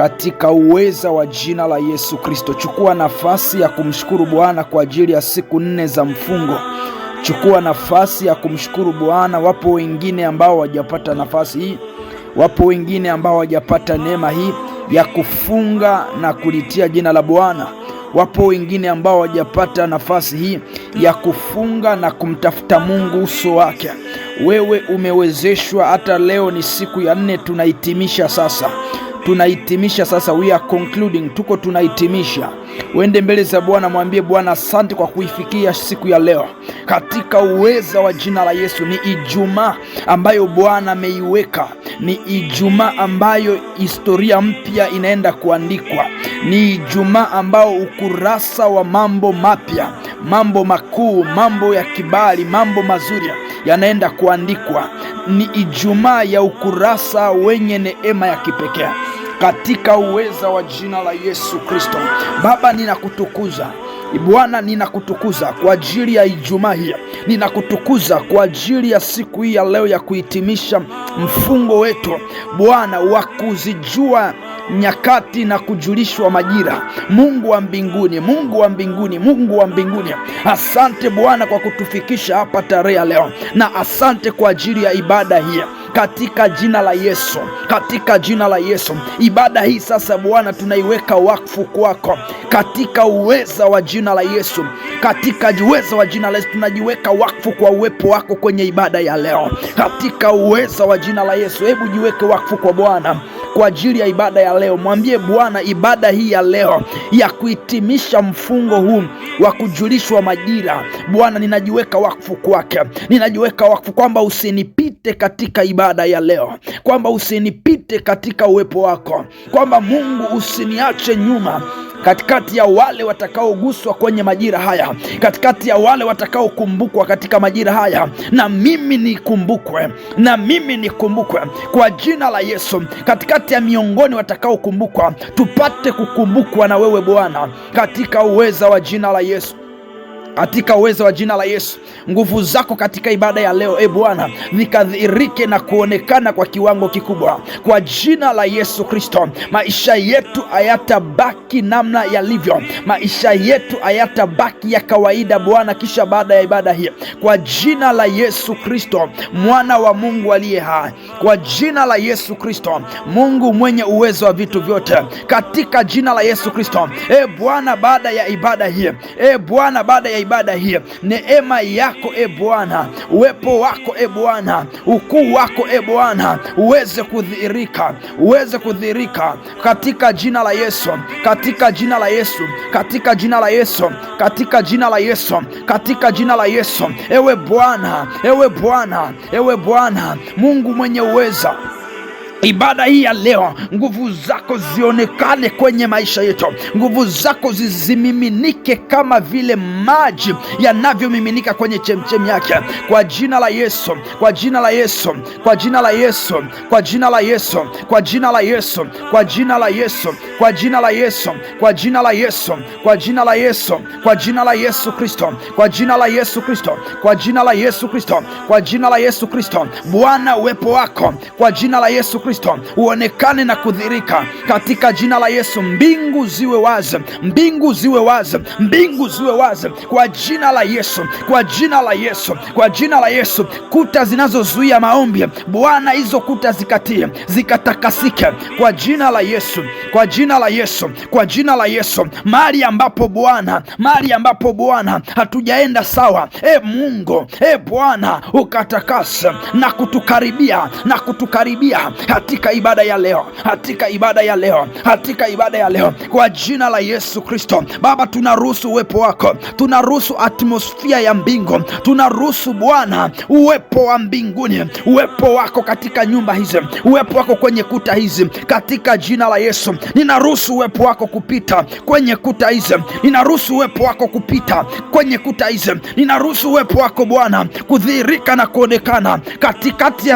katika uweza wa jina la Yesu Kristo. Chukua nafasi ya kumshukuru Bwana kwa ajili ya siku 4 za mfungo. Chukua nafasi ya kumshukuru Bwana. Wapo wengine ambao hawajapata nafasi hii, wapo wengine ambao hawajapata neema hii ya kufunga na kulitia jina la Bwana. Wapo wengine ambao hawajapata nafasi hii ya kufunga na kumtafuta Mungu uso wake. Wewe umewezeshwa. Hata leo ni siku ya 4, tunahitimisha sasa, we are concluding, tunahitimisha. Uende mbele za Bwana, mwambie Bwana asante kwa kuifikia siku ya leo katika uweza wa jina la Yesu. Ni Ijumaa ambayo Bwana ameiweka, ni Ijumaa ambayo historia mpya inaenda kuandikwa, ni Ijumaa ambao ukurasa wa mambo mapya, mambo makuu, mambo ya kibali, mambo mazuri yanaenda kuandikwa. Ni Ijumaa ya ukurasa wenye neema ya kipekee katika uweza wa jina la Yesu Kristo. Baba, ninakutukuza Bwana, ninakutukuza kwa ajili ya Ijumaa hii, ninakutukuza kwa ajili ya siku hii ya leo ya kuhitimisha mfungo wetu Bwana wa kuzijua nyakati na kujulishwa majira. Mungu wa mbinguni, Mungu wa mbinguni, Mungu wa mbinguni, asante Bwana kwa kutufikisha hapa tarehe ya leo, na asante kwa ajili ya ibada hii katika jina la Yesu, katika jina la Yesu. Ibada hii sasa Bwana tunaiweka wakfu kwako katika uweza wa jina la Yesu, katika uweza wa jina la Yesu tunajiweka wakfu kwa uwepo wako kwenye ibada ya leo katika uweza wa jina la Yesu. Hebu jiweke wakfu kwa Bwana kwa ajili ya ibada ya leo. Mwambie Bwana, ibada hii ya leo ya kuhitimisha mfungo huu wa kujulishwa majira, Bwana ninajiweka wakfu kwake, ninajiweka wakfu kwamba usinipite katika ibada ya leo, kwamba usinipite katika uwepo wako, kwamba Mungu usiniache nyuma katikati ya wale watakaoguswa kwenye majira haya, katikati ya wale watakaokumbukwa katika majira haya, na mimi nikumbukwe kwa jina la Yesu. Katikati ya miongoni watakaokumbukwa, tupate kukumbukwa na wewe Bwana katika uweza wa jina la Yesu, katika uwezo wa jina la Yesu. Nguvu zako katika ibada ya leo Bwana vikadhihirike na kuonekana kwa kiwango kikubwa kwa jina la Yesu Kristo. Maisha yetu hayatabaki namna yalivyo, maisha yetu hayatabaki ya kawaida Bwana kisha baada ya ibada hii, kwa jina la Yesu Kristo, mwana wa Mungu aliye hai, kwa jina la Yesu Kristo, Mungu mwenye uwezo wa vitu vyote, katika jina la Yesu Kristo. Bwana, baada ya ibada hii Bwana, baada ya ibada hii, neema yako Bwana, uwepo wako Bwana, ukuu wako Bwana uweze kudhihirika katika jina la Yesu, katika jina la Yesu, katika jina la Yesu, katika jina la Yesu, katika jina la Yesu. Ewe Bwana Mungu mwenye uweza, ibada hii ya leo nguvu zako zionekane kwenye maisha yetu, nguvu zako zimiminike kama vile maji yanavyomiminika kwenye chemchemi yake, kwa jina la Yesu, kwa jina la Yesu, kwa jina la Yesu, kwa jina la Yesu, kwa jina la Yesu, kwa jina la Yesu, kwa jina la Yesu, kwa jina la Yesu, kwa jina la Yesu, kwa jina la Yesu Kristo, kwa jina la Yesu Kristo, kwa jina la Yesu Kristo, kwa jina la Yesu Kristo. Bwana, uwepo wako kwa jina la Yesu Kristo uonekane na kudhihirika katika jina la Yesu. Mbingu ziwe wazi, mbingu ziwe wazi, mbingu ziwe wazi kwa jina la Yesu, kwa jina la Yesu, kwa jina la Yesu. Kuta zinazozuia maombi Bwana, hizo kuta zikatie, zikatakasike kwa jina la Yesu, kwa jina la Yesu, kwa jina la Yesu. Mahali ambapo Bwana hatujaenda sawa, Mungu Bwana ukatakasa na kutukaribia katika ibada ya leo, katika ibada ya leo, katika ibada ya leo kwa jina la Yesu Kristo. Baba, tunaruhusu uwepo wako, tunaruhusu atmosfia ya mbingu, tunaruhusu Bwana uwepo wa mbinguni, uwepo wako katika nyumba hizi, uwepo wako kwenye kuta hizi katika jina la Yesu. Ninaruhusu uwepo wako kupita kwenye kuta hizi, ninaruhusu uwepo wako kupita kwenye kuta hizi, ninaruhusu uwepo wako Bwana kudhihirika na kuonekana katikati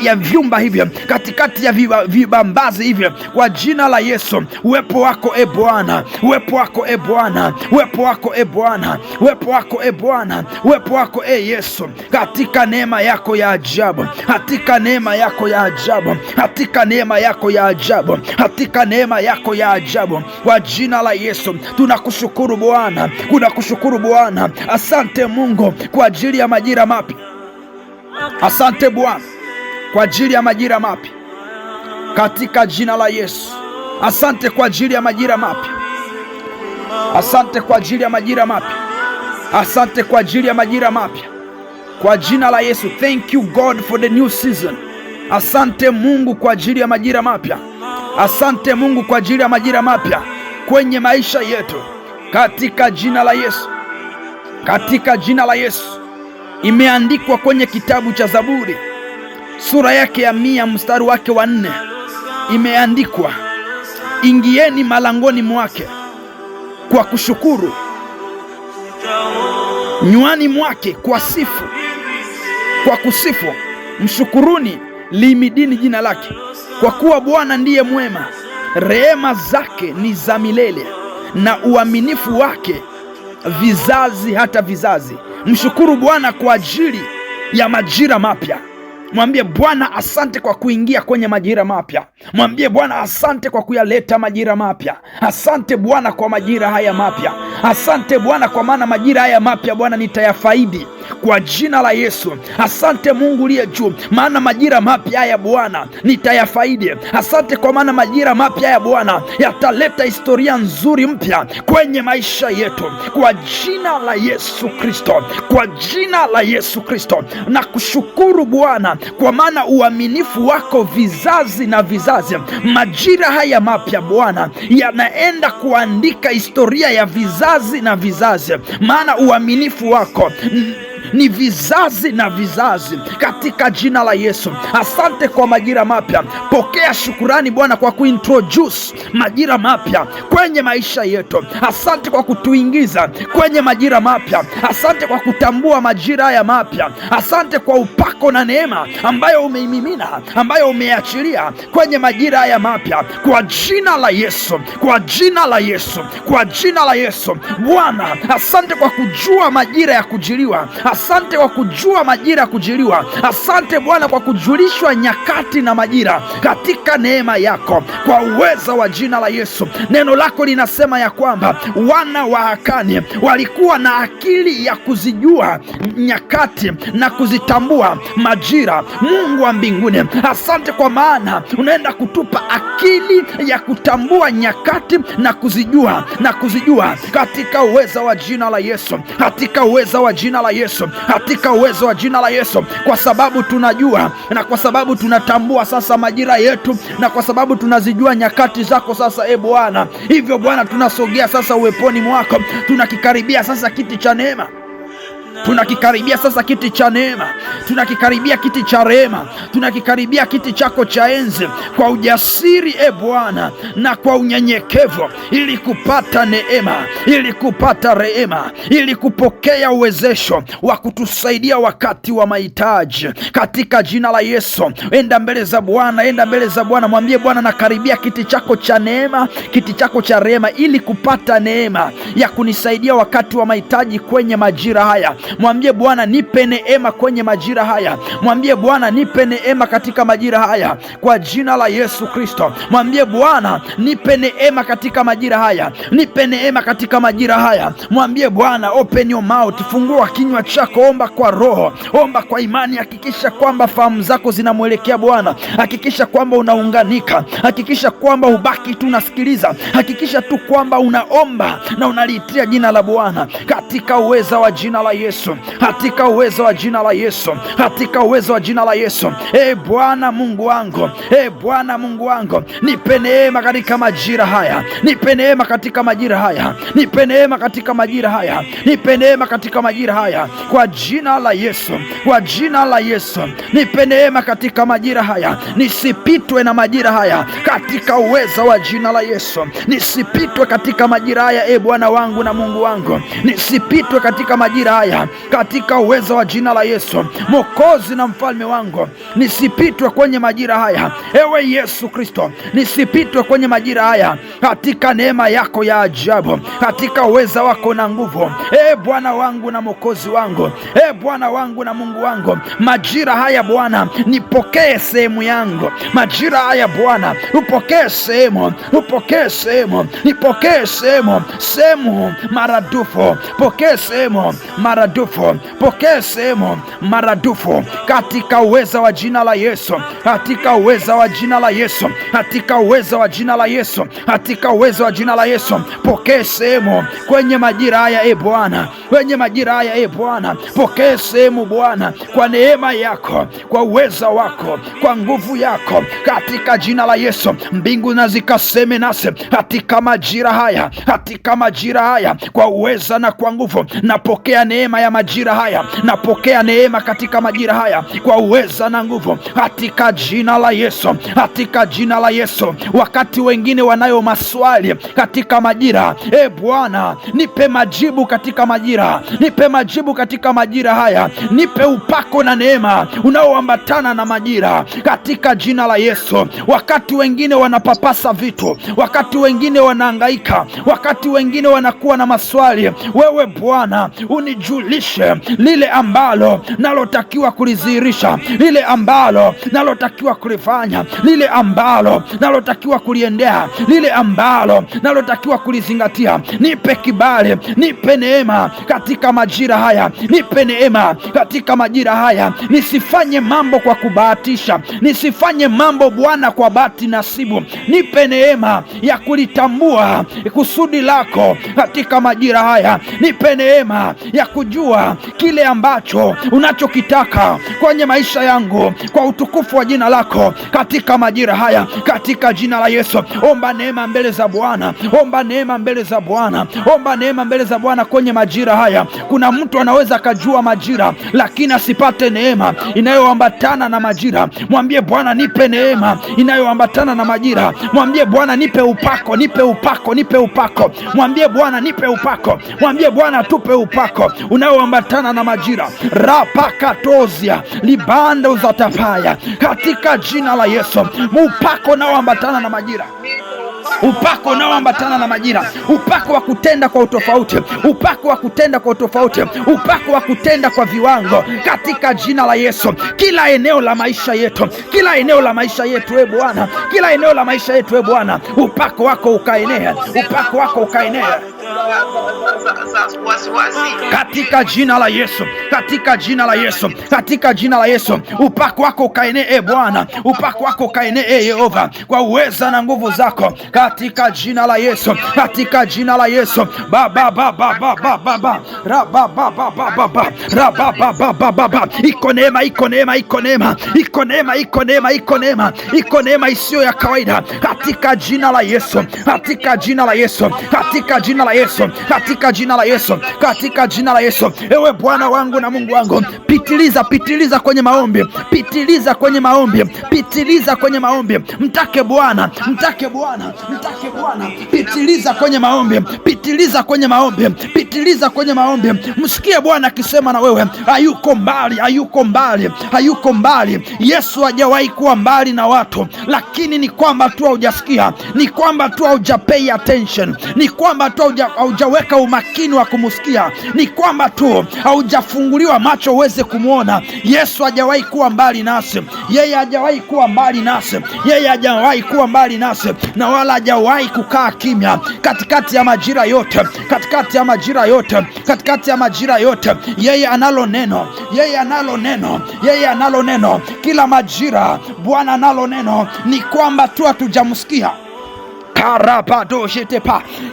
ya vyumba hivyo, katikati ya vibambazi hivyo, kwa jina la Yesu. Uwepo wako e Bwana, uwepo wako e Bwana, uwepo wako e Bwana, uwepo wako e Bwana, uwepo wako e Yesu, katika neema yako ya ajabu, katika neema yako ya ajabu, katika neema yako ya ajabu, katika neema yako ya ajabu, kwa jina la Yesu. Tunakushukuru Bwana, tunakushukuru Bwana. Asante Mungu kwa ajili ya majira mapya. Asante Bwana kwa ajili ya majira mapya, katika jina la Yesu. Asante kwa ajili ya majira mapya, asante kwa ajili ya majira mapya, asante kwa ajili ya majira mapya, kwa jina la Yesu. Thank you God for the new season. Asante Mungu kwa ajili ya majira mapya, asante Mungu kwa ajili ya majira mapya kwenye maisha yetu, katika jina la Yesu, katika jina la Yesu. Imeandikwa kwenye kitabu cha Zaburi sura yake ya 100 mstari wake wa 4, imeandikwa, ingieni malangoni mwake kwa kushukuru, nywani mwake kwa sifu, kwa kusifu. Mshukuruni, liimidini jina lake, kwa kuwa Bwana ndiye mwema, rehema zake ni za milele, na uaminifu wake vizazi hata vizazi. Mshukuru Bwana kwa ajili ya majira mapya. Mwambie Bwana asante kwa kuingia kwenye majira mapya. Mwambie Bwana asante kwa kuyaleta majira mapya. Asante Bwana kwa majira haya mapya. Asante Bwana kwa maana majira haya mapya Bwana nitayafaidi kwa jina la Yesu. Asante Mungu uliye juu, maana majira mapya haya Bwana nitayafaidi. Asante kwa maana majira mapya haya Bwana yataleta historia nzuri mpya kwenye maisha yetu, kwa jina la Yesu Kristo, kwa jina la Yesu Kristo. Na kushukuru Bwana kwa maana uaminifu wako vizazi na vizazi. Majira haya mapya Bwana yanaenda kuandika historia ya vizazi na vizazi, maana uaminifu wako ni vizazi na vizazi, katika jina la Yesu. Asante kwa majira mapya. Pokea shukurani Bwana kwa kuintroduce majira mapya kwenye maisha yetu. Asante kwa kutuingiza kwenye majira mapya. Asante kwa kutambua majira haya mapya. Asante kwa upako na neema ambayo umeimimina, ambayo umeachilia kwenye majira haya mapya, kwa jina la Yesu, kwa jina la Yesu, kwa jina la Yesu. Bwana asante kwa kujua majira ya kujiliwa. Asante kwa kujua majira ya kujiliwa. Asante Bwana kwa kujulishwa nyakati na majira katika neema yako, kwa uweza wa jina la Yesu. Neno lako linasema ya kwamba wana wa Akani walikuwa na akili ya kuzijua nyakati na kuzitambua majira. Mungu wa mbinguni, asante kwa maana unaenda kutupa akili ya kutambua nyakati na kuzijua katika uweza wa jina la Yesu, katika uweza wa jina la Yesu, katika uwezo wa jina la Yesu, kwa sababu tunajua na kwa sababu tunatambua sasa majira yetu, na kwa sababu tunazijua nyakati zako sasa. Bwana, hivyo Bwana tunasogea sasa uweponi mwako, tunakikaribia sasa kiti cha neema, tunakikaribia sasa kiti cha neema, tunakikaribia kiti cha rehema, tunakikaribia kiti chako cha enzi kwa ujasiri Bwana na kwa unyenyekevu, ili kupata neema, ili kupata rehema, ili kupokea uwezesho wa kutusaidia wakati wa mahitaji, katika jina la Yesu. Enda mbele za Bwana, enda mbele za Bwana, mwambie Bwana nakaribia kiti chako cha neema, kiti chako cha rehema, ili kupata neema ya kunisaidia wakati wa mahitaji kwenye majira haya. Mwambie Bwana nipe neema kwenye majira haya. Mwambie Bwana nipe neema katika majira haya, kwa jina la Yesu Kristo. Mwambie Bwana nipe neema katika majira haya, nipe neema katika majira haya. Mwambie Bwana open your mouth, fungua kinywa chako, omba kwa roho, omba kwa imani. Hakikisha kwamba fahamu zako zinamwelekea Bwana. Hakikisha kwamba unaunganika. Hakikisha kwamba hubaki tu unasikiliza. Hakikisha tu kwamba unaomba na unaliitia jina la Bwana, katika uweza wa jina la Yesu, katika uwezo wa jina la Yesu, katika uwezo wa jina la Yesu. Bwana Mungu wangu, Bwana Mungu wangu, nipe neema katika majira haya, nipe neema katika majira haya, nipe neema katika majira haya, nipe neema katika majira haya, kwa jina la Yesu, kwa jina la Yesu. Nipe neema katika majira haya, nisipitwe na majira haya, katika uwezo wa jina la Yesu. Nisipitwe katika majira haya, Bwana wangu na Mungu wangu, nisipitwe katika majira haya, katika uweza wa jina la Yesu. Mwokozi na mfalme wangu, nisipitwe kwenye majira haya. Ewe Yesu Kristo, nisipitwe kwenye majira haya, katika neema yako ya ajabu, katika uweza wako na nguvu. Bwana wangu na mwokozi wangu, Bwana wangu na Mungu wangu, majira haya Bwana, nipokee sehemu yangu. Majira haya Bwana, upokee sehemu, upokee sehemu, nipokee sehemu maradufu, pokee sehemu maradufu, pokee sehemu maradufu, katika uweza wa jina la Yesu, katika uweza wa jina la Yesu, katika uweza wa jina la Yesu, katika uweza wa jina la Yesu. Pokee sehemu kwenye majira haya Bwana, kwenye majira haya Bwana, pokee sehemu Bwana, kwa neema yako, kwa uweza wako, kwa nguvu yako, katika jina la Yesu. Mbingu na zikaseme nasi katika majira haya, katika majira haya, kwa uweza na kwa nguvu. Napokea neema ya majira haya, napokea neema katika majira haya, kwa uweza na nguvu, katika jina la Yesu, katika jina la Yesu. Wakati wengine wanayo maswali katika majira, Bwana, nipe majibu katika majira, nipe majibu katika majira haya, nipe upako na neema unaoambatana na majira, katika jina la Yesu. Wakati wengine wanapapasa vitu, wakati wengine wanahangaika, wakati wengine wanakuwa na maswali, wewe Bwana unijulishe lile ambalo nalotakiwa kulidhihirisha, lile ambalo nalotakiwa kulifanya, lile ambalo nalotakiwa kuliendea, lile ambalo nalotakiwa kulizingatia. Nipe kibali, nipe neema katika majira haya, nipe neema katika majira haya. Nisifanye mambo kwa kubahatisha, nisifanye mambo Bwana kwa bahati nasibu. Nipe neema ya kulitambua kusudi lako katika majira haya. Nipe neema ya kujua kile ambacho unachokitaka kwenye maisha yangu, kwa utukufu wa jina lako, katika majira haya, katika jina la Yesu. Omba neema mbele za Bwana, omba neema mbele za Bwana, omba neema mbele za Bwana kwenye majira haya. Kuna mtu anaweza akajua majira lakini asipate neema inayoambatana na majira. Mwambie Bwana, nipe neema inayoambatana na majira. Mwambie Bwana, nipe upako, nipe upako, nipe upako. Mwambie Bwana, nipe upako. Mwambie Bwana, tupe upako unaoambatana na majira. Rapakatozia libanda uzatapaya, katika jina la Yesu. Upako unaoambatana na majira, upako unaoambatana na majira, upako wa kutenda kwa utofauti, upako wa kutenda kwa utofauti, upako wa kutenda kwa viwango, katika jina la Yesu. Kila eneo la maisha yetu, kila eneo la maisha yetu Bwana, kila eneo la maisha yetu Bwana, upako wako ukaenea, upako wako ukaenea, katika jina la Yesu, katika jina la Yesu, katika jina la Yesu. Upako wako ukaenee Bwana, upako wako ukaenee Yehova, kwa uweza na nguvu zako, katika jina la Yesu, katika jina la Yesu. Baba baba baba baba raba baba baba raba baba baba. Iko neema, iko neema, iko neema, iko neema, iko neema, iko neema, iko neema isiyo ya kawaida, katika jina la Yesu, katika jina la Yesu, katika jina la Yesu, katika jina la Yesu, katika jina la Yesu. Ewe Bwana wangu na Mungu wangu, pitiliza, pitiliza kwenye maombi, pitiliza kwenye maombi, pitiliza kwenye maombi. Mtake Bwana, mtake Bwana, mtake Bwana. Pitiliza kwenye maombi, pitiliza kwenye maombi, pitiliza kwenye maombi. Msikie Bwana akisema na wewe. Hayuko mbali, hayuko mbali, hayuko mbali. Yesu hajawahi kuwa mbali na watu, lakini ni kwamba tu haujasikia, ni kwamba tu haujapay attention, ni kwamba tu haujaweka umakini wa kumsikia, ni kwamba tu haujafunguliwa macho uweze kumwona. Yesu hajawahi kuwa mbali nasi, yeye hajawahi kuwa mbali nasi, yeye hajawahi kuwa mbali nasi, na wala hajawahi kukaa kimya katikati ya majira yote, katikati ya majira yote, katikati ya majira yote. Yeye analo neno, yeye analo neno, yeye analo neno. Kila majira Bwana analo neno, ni kwamba tu hatujamsikia.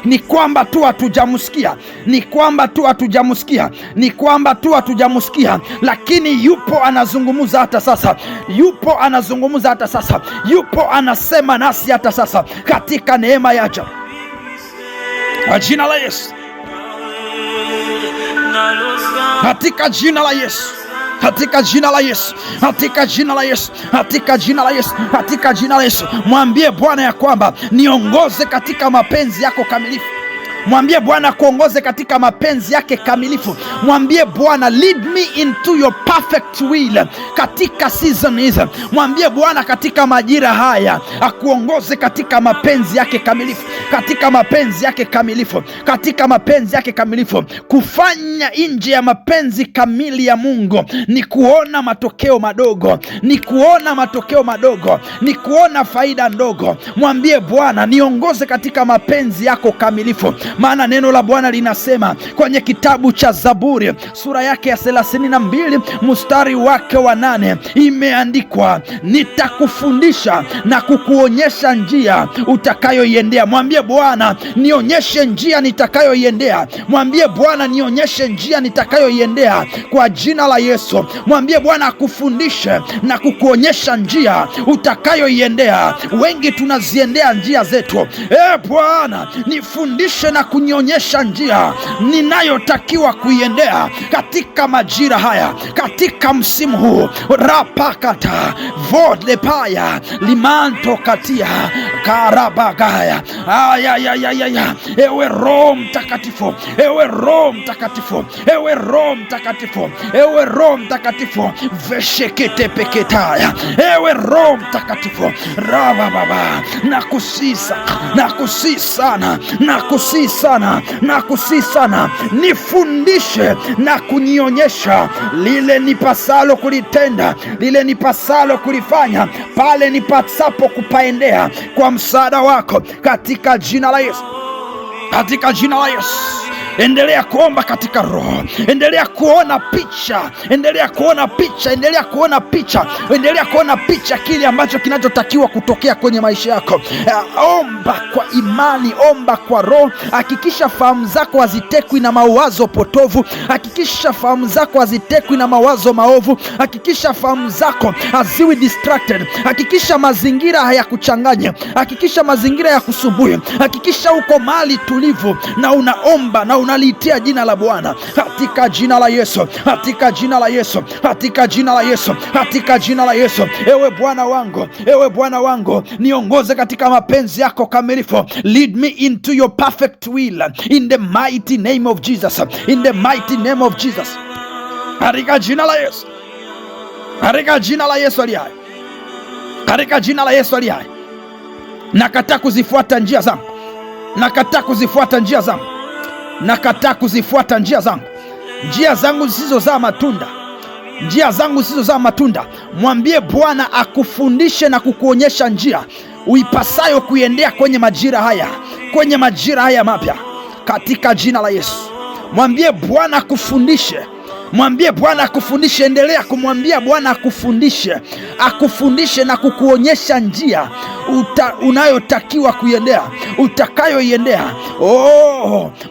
Ni kwamba tu hatujamsikia, ni kwamba tu hatujamsikia, ni kwamba tu hatujamsikia, lakini yupo anazungumza hata sasa, yupo anazungumza hata sasa, yupo anasema nasi hata sasa, katika neema yake, kwa jina la Yesu, katika jina la Yesu, katika jina la Yesu, katika jina la Yesu, katika jina la Yesu, katika jina la Yesu. Mwambie Bwana ya kwamba niongoze katika mapenzi yako kamilifu. Mwambie Bwana kuongoze katika mapenzi yake kamilifu. Mwambie Bwana, lead me into your perfect will katika season hizi. Mwambie Bwana katika majira haya akuongoze katika mapenzi yake kamilifu, katika mapenzi yake kamilifu, katika mapenzi yake kamilifu. Kufanya nje ya mapenzi kamili ya Mungu ni kuona matokeo madogo, ni kuona matokeo madogo, ni kuona faida ndogo. Mwambie Bwana, niongoze katika mapenzi yako kamilifu, maana neno la Bwana linasema kwenye kitabu cha Zaburi sura yake ya 32 mstari wake wa 8, imeandikwa, nitakufundisha na kukuonyesha njia utakayoiendea. Mwambie Bwana, nionyeshe njia nitakayoiendea. Mwambie Bwana, nionyeshe njia nitakayoiendea kwa jina la Yesu. Mwambie Bwana akufundishe na kukuonyesha njia utakayoiendea. Wengi tunaziendea njia zetu. Bwana, nifundishe na kunionyesha njia ninayotakiwa kuiendea katika majira haya, katika msimu huu. Rapakata vodlepaya limanto katia karabagaya ayayayaya. Ewe Roho Mtakatifu, ewe Roho Mtakatifu, ewe Roho Mtakatifu, ewe Roho Mtakatifu, veshekete peketaya, ewe Roho Mtakatifu, raba baba, nakusisa, nakusii sana, nakusii sana, nakusii sana. Nifundishe na kunionyesha lile nipasalo kulitenda, lile nipasalo kulifanya, pale nipasapo kupaendea kwa msaada wako, katika jina la Yesu, katika jina la Yesu. Endelea kuomba katika Roho, endelea kuona picha, endelea kuona picha, endelea kuona picha, endelea kuona picha kile ambacho kinachotakiwa kutokea kwenye maisha yako. Omba kwa imani, omba kwa Roho. Hakikisha fahamu zako hazitekwi na mawazo potovu, hakikisha fahamu zako hazitekwi na mawazo maovu, hakikisha fahamu zako haziwi distracted, hakikisha mazingira hayakuchanganya, hakikisha mazingira ya kusumbue, hakikisha uko mahali tulivu na unaomba na unaliitia jina la Bwana, katika jina la Yesu, katika jina la Yesu, katika jina la Yesu, katika jina la Yesu. Ewe Bwana wangu, ewe Bwana wangu, niongoze katika mapenzi yako kamilifu. Lead me into your perfect will in the mighty name of Jesus, in the mighty name of Jesus, katika jina la Yesu, katika jina la Yesu aliye hai, katika jina la Yesu aliye hai. Nakataa kuzifuata njia zangu, nakataa kuzifuata njia zangu, nakataa kuzifuata njia zangu, njia zangu zisizozaa matunda, njia zangu zisizozaa matunda. Mwambie Bwana akufundishe na kukuonyesha njia uipasayo kuiendea kwenye majira haya, kwenye majira haya mapya, katika jina la Yesu. Mwambie Bwana akufundishe, mwambie Bwana akufundishe. Endelea kumwambia Bwana akufundishe, akufundishe na kukuonyesha njia unayotakiwa kuiendea, utakayoiendea.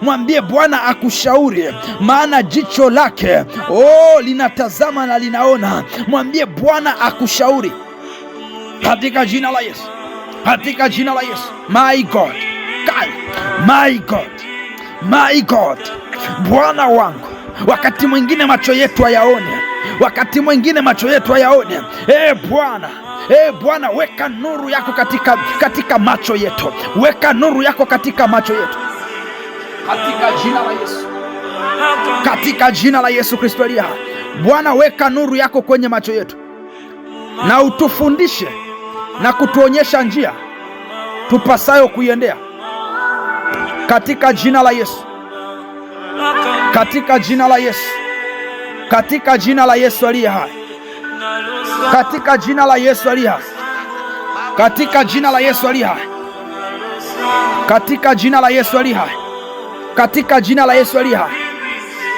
Mwambie Bwana akushauri, maana jicho lake linatazama na linaona. Mwambie Bwana akushauri katika jina la Yesu, katika jina la Yesu. My God, my God, my God, Bwana wangu, wakati mwingine macho yetu hayaone, wakati mwingine macho yetu hayaone. Bwana, Bwana, weka nuru yako katika macho yetu, weka nuru yako katika macho yetu, katika jina la Yesu, katika jina la Yesu Kristo aliye hai. Bwana, weka nuru yako kwenye macho yetu na utufundishe na kutuonyesha njia tupasayo kuiendea, katika jina la Yesu, katika jina la Yesu, katika jina la Yesu aliye hai, katika jina la Yesu aliye hai, katika jina la Yesu aliye hai, katika jina la Yesu aliye hai, katika jina la Yesu aliye hai.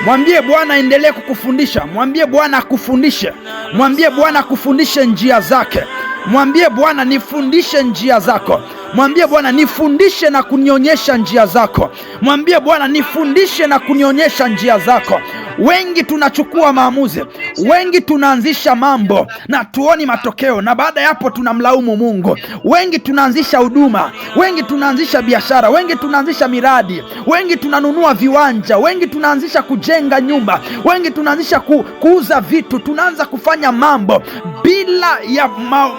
Mwambie Bwana endelee kukufundisha, mwambie Bwana akufundishe, mwambie Bwana akufundishe njia zake. Mwambie Bwana nifundishe njia zako, mwambie Bwana nifundishe na kunionyesha njia zako, mwambie Bwana nifundishe na kunionyesha njia zako. Wengi tunachukua maamuzi, wengi tunaanzisha mambo na tuoni matokeo, na baada ya hapo tunamlaumu Mungu. Wengi tunaanzisha huduma, wengi tunaanzisha biashara, wengi tunaanzisha miradi, wengi tunanunua viwanja, wengi tunaanzisha kujenga nyumba, wengi tunaanzisha kuuza vitu. Tunaanza kufanya mambo bila ya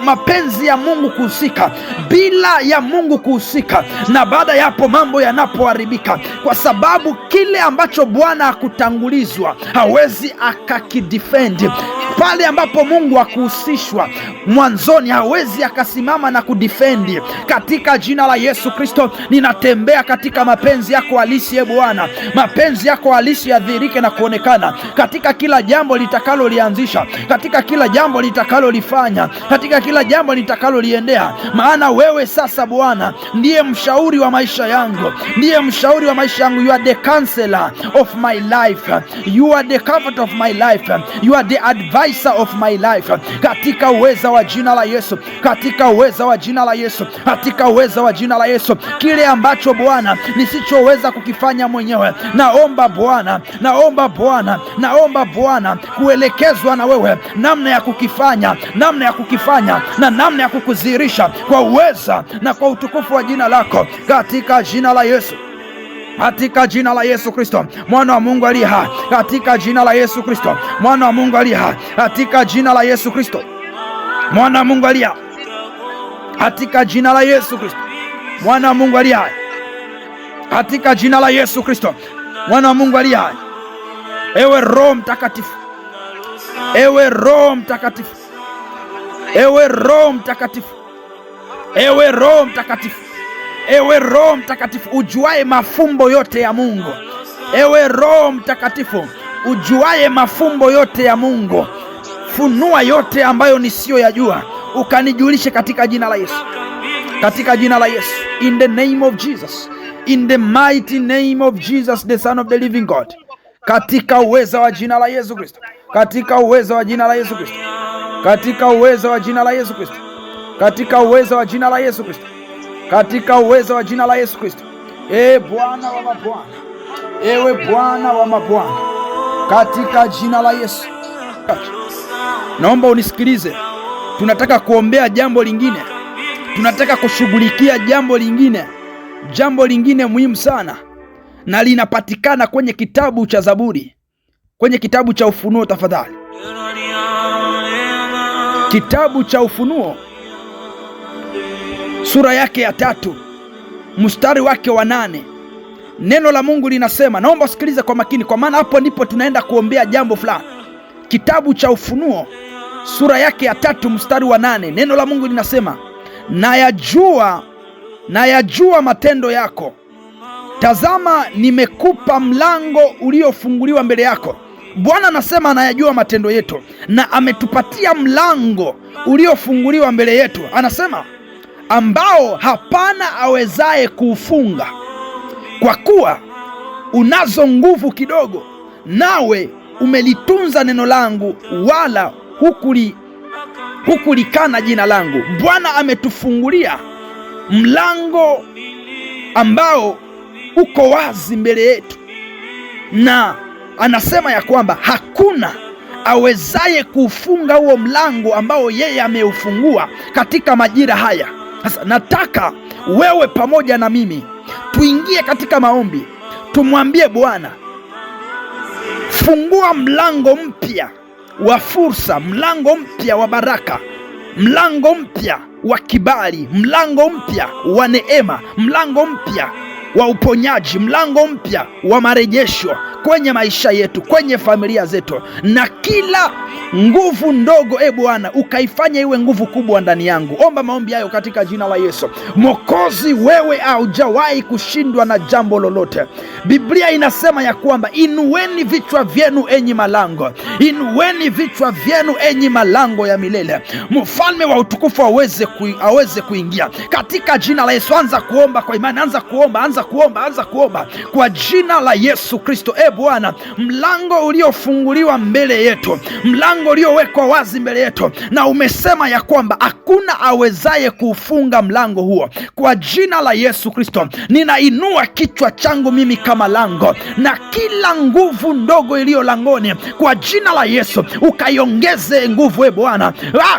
mapenzi ya Mungu kuhusika, bila ya Mungu kuhusika, na baada ya hapo mambo yanapoharibika, kwa sababu kile ambacho Bwana hakutangulizwa hawezi akakidefend. Pale ambapo Mungu hakuhusishwa mwanzoni hawezi akasimama na kudefendi. Katika jina la Yesu Kristo, ninatembea katika mapenzi yako halisi. Bwana, mapenzi yako halisi yadhihirike na kuonekana katika kila jambo litakalolianzisha, katika kila jambo litakalolifanya, katika kila jambo litakaloliendea. Maana wewe sasa Bwana ndiye mshauri wa maisha yangu, ndiye mshauri wa maisha yangu. You are the counselor of my life, you are the comfort of my life, you are the advisor of my life. Katika uweza wa jina la Yesu, katika uweza wa jina la Yesu, katika uweza wa jina la Yesu, kile ambacho Bwana nisichoweza kukifanya mwenyewe, naomba Bwana, naomba Bwana, naomba Bwana kuelekezwa na wewe namna ya kukifanya, namna ya kukifanya na namna ya kukudhihirisha kwa uweza na kwa utukufu wa jina lako, katika jina la Yesu, katika jina la Yesu Kristo, mwana wa Mungu aliye hai, katika jina la Yesu Kristo, mwana wa Mungu aliye hai, katika jina la Yesu Kristo, mwana wa Mungu aliye hai, katika jina la Yesu Kristo, mwana wa Mungu aliye hai, katika jina la Yesu Kristo, mwana wa Mungu aliye hai. Ewe Roho Mtakatifu, ewe Roho Mtakatifu, ewe Roho Mtakatifu, ewe Roho Mtakatifu, ewe Roho Mtakatifu, ujuaye mafumbo yote ya Mungu. Ewe Roho Mtakatifu, ujuaye mafumbo yote ya Mungu, funua yote ambayo nisiyoyajua, ukanijulishe katika jina la Yesu, katika jina la Yesu, in the name of Jesus, in the mighty name of Jesus, the Son of the living God, katika uweza wa jina la Yesu Kristo, katika uweza wa jina la Yesu Kristo, katika uweza wa jina la Yesu Kristo, katika uweza wa jina la Yesu Kristo, katika uweza wa jina la Yesu Kristo. Bwana wa mabwana, ewe Bwana wa mabwana, katika jina la Yesu, naomba unisikilize. Tunataka kuombea jambo lingine, tunataka kushughulikia jambo lingine muhimu sana, na linapatikana kwenye kitabu cha Zaburi, kwenye kitabu cha Ufunuo. Tafadhali, kitabu cha Ufunuo sura yake ya 3 mstari wake wa 8, neno la Mungu linasema, naomba usikilize kwa makini, kwa maana hapo ndipo tunaenda kuombea jambo fulani. Kitabu cha Ufunuo sura yake ya 3 mstari wa 8, neno la Mungu linasema, nayajua matendo yako, tazama nimekupa mlango uliofunguliwa mbele yako. Bwana anasema anayajua matendo yetu na ametupatia mlango uliofunguliwa mbele yetu. Anasema ambao hapana awezaye kuufunga, kwa kuwa unazo nguvu kidogo, nawe umelitunza neno langu, wala hukulikana jina langu. Bwana ametufungulia mlango ambao uko wazi mbele yetu, na anasema ya kwamba hakuna awezaye kuufunga huo mlango ambao yeye ameufungua katika majira haya. Sasa nataka wewe pamoja na mimi tuingie katika maombi, tumwambie Bwana, fungua mlango mpya wa fursa, mlango mpya wa baraka, mlango mpya wa kibali, mlango mpya wa neema, mlango mpya wa uponyaji, mlango mpya wa marejesho kwenye maisha yetu, kwenye familia zetu, na kila nguvu ndogo Bwana ukaifanya iwe nguvu kubwa ndani yangu. Omba maombi hayo katika jina la Yesu. Mwokozi, wewe haujawahi kushindwa na jambo lolote. Biblia inasema ya kwamba inueni vichwa vyenu enyi malango, inueni vichwa vyenu enyi malango ya milele, mfalme wa utukufu aweze kuingia katika jina la Yesu. Anza kuomba kwa imani, anza kuomba kwa jina la Yesu Kristo. Bwana, mlango uliofunguliwa mbele yetu, mlango uliowekwa wazi mbele yetu, na umesema ya kwamba hakuna awezaye kuufunga mlango huo. Kwa jina la Yesu Kristo, ninainua kichwa changu mimi kama lango, na kila nguvu ndogo iliyo langoni, kwa jina la Yesu ukaiongeze nguvu Bwana,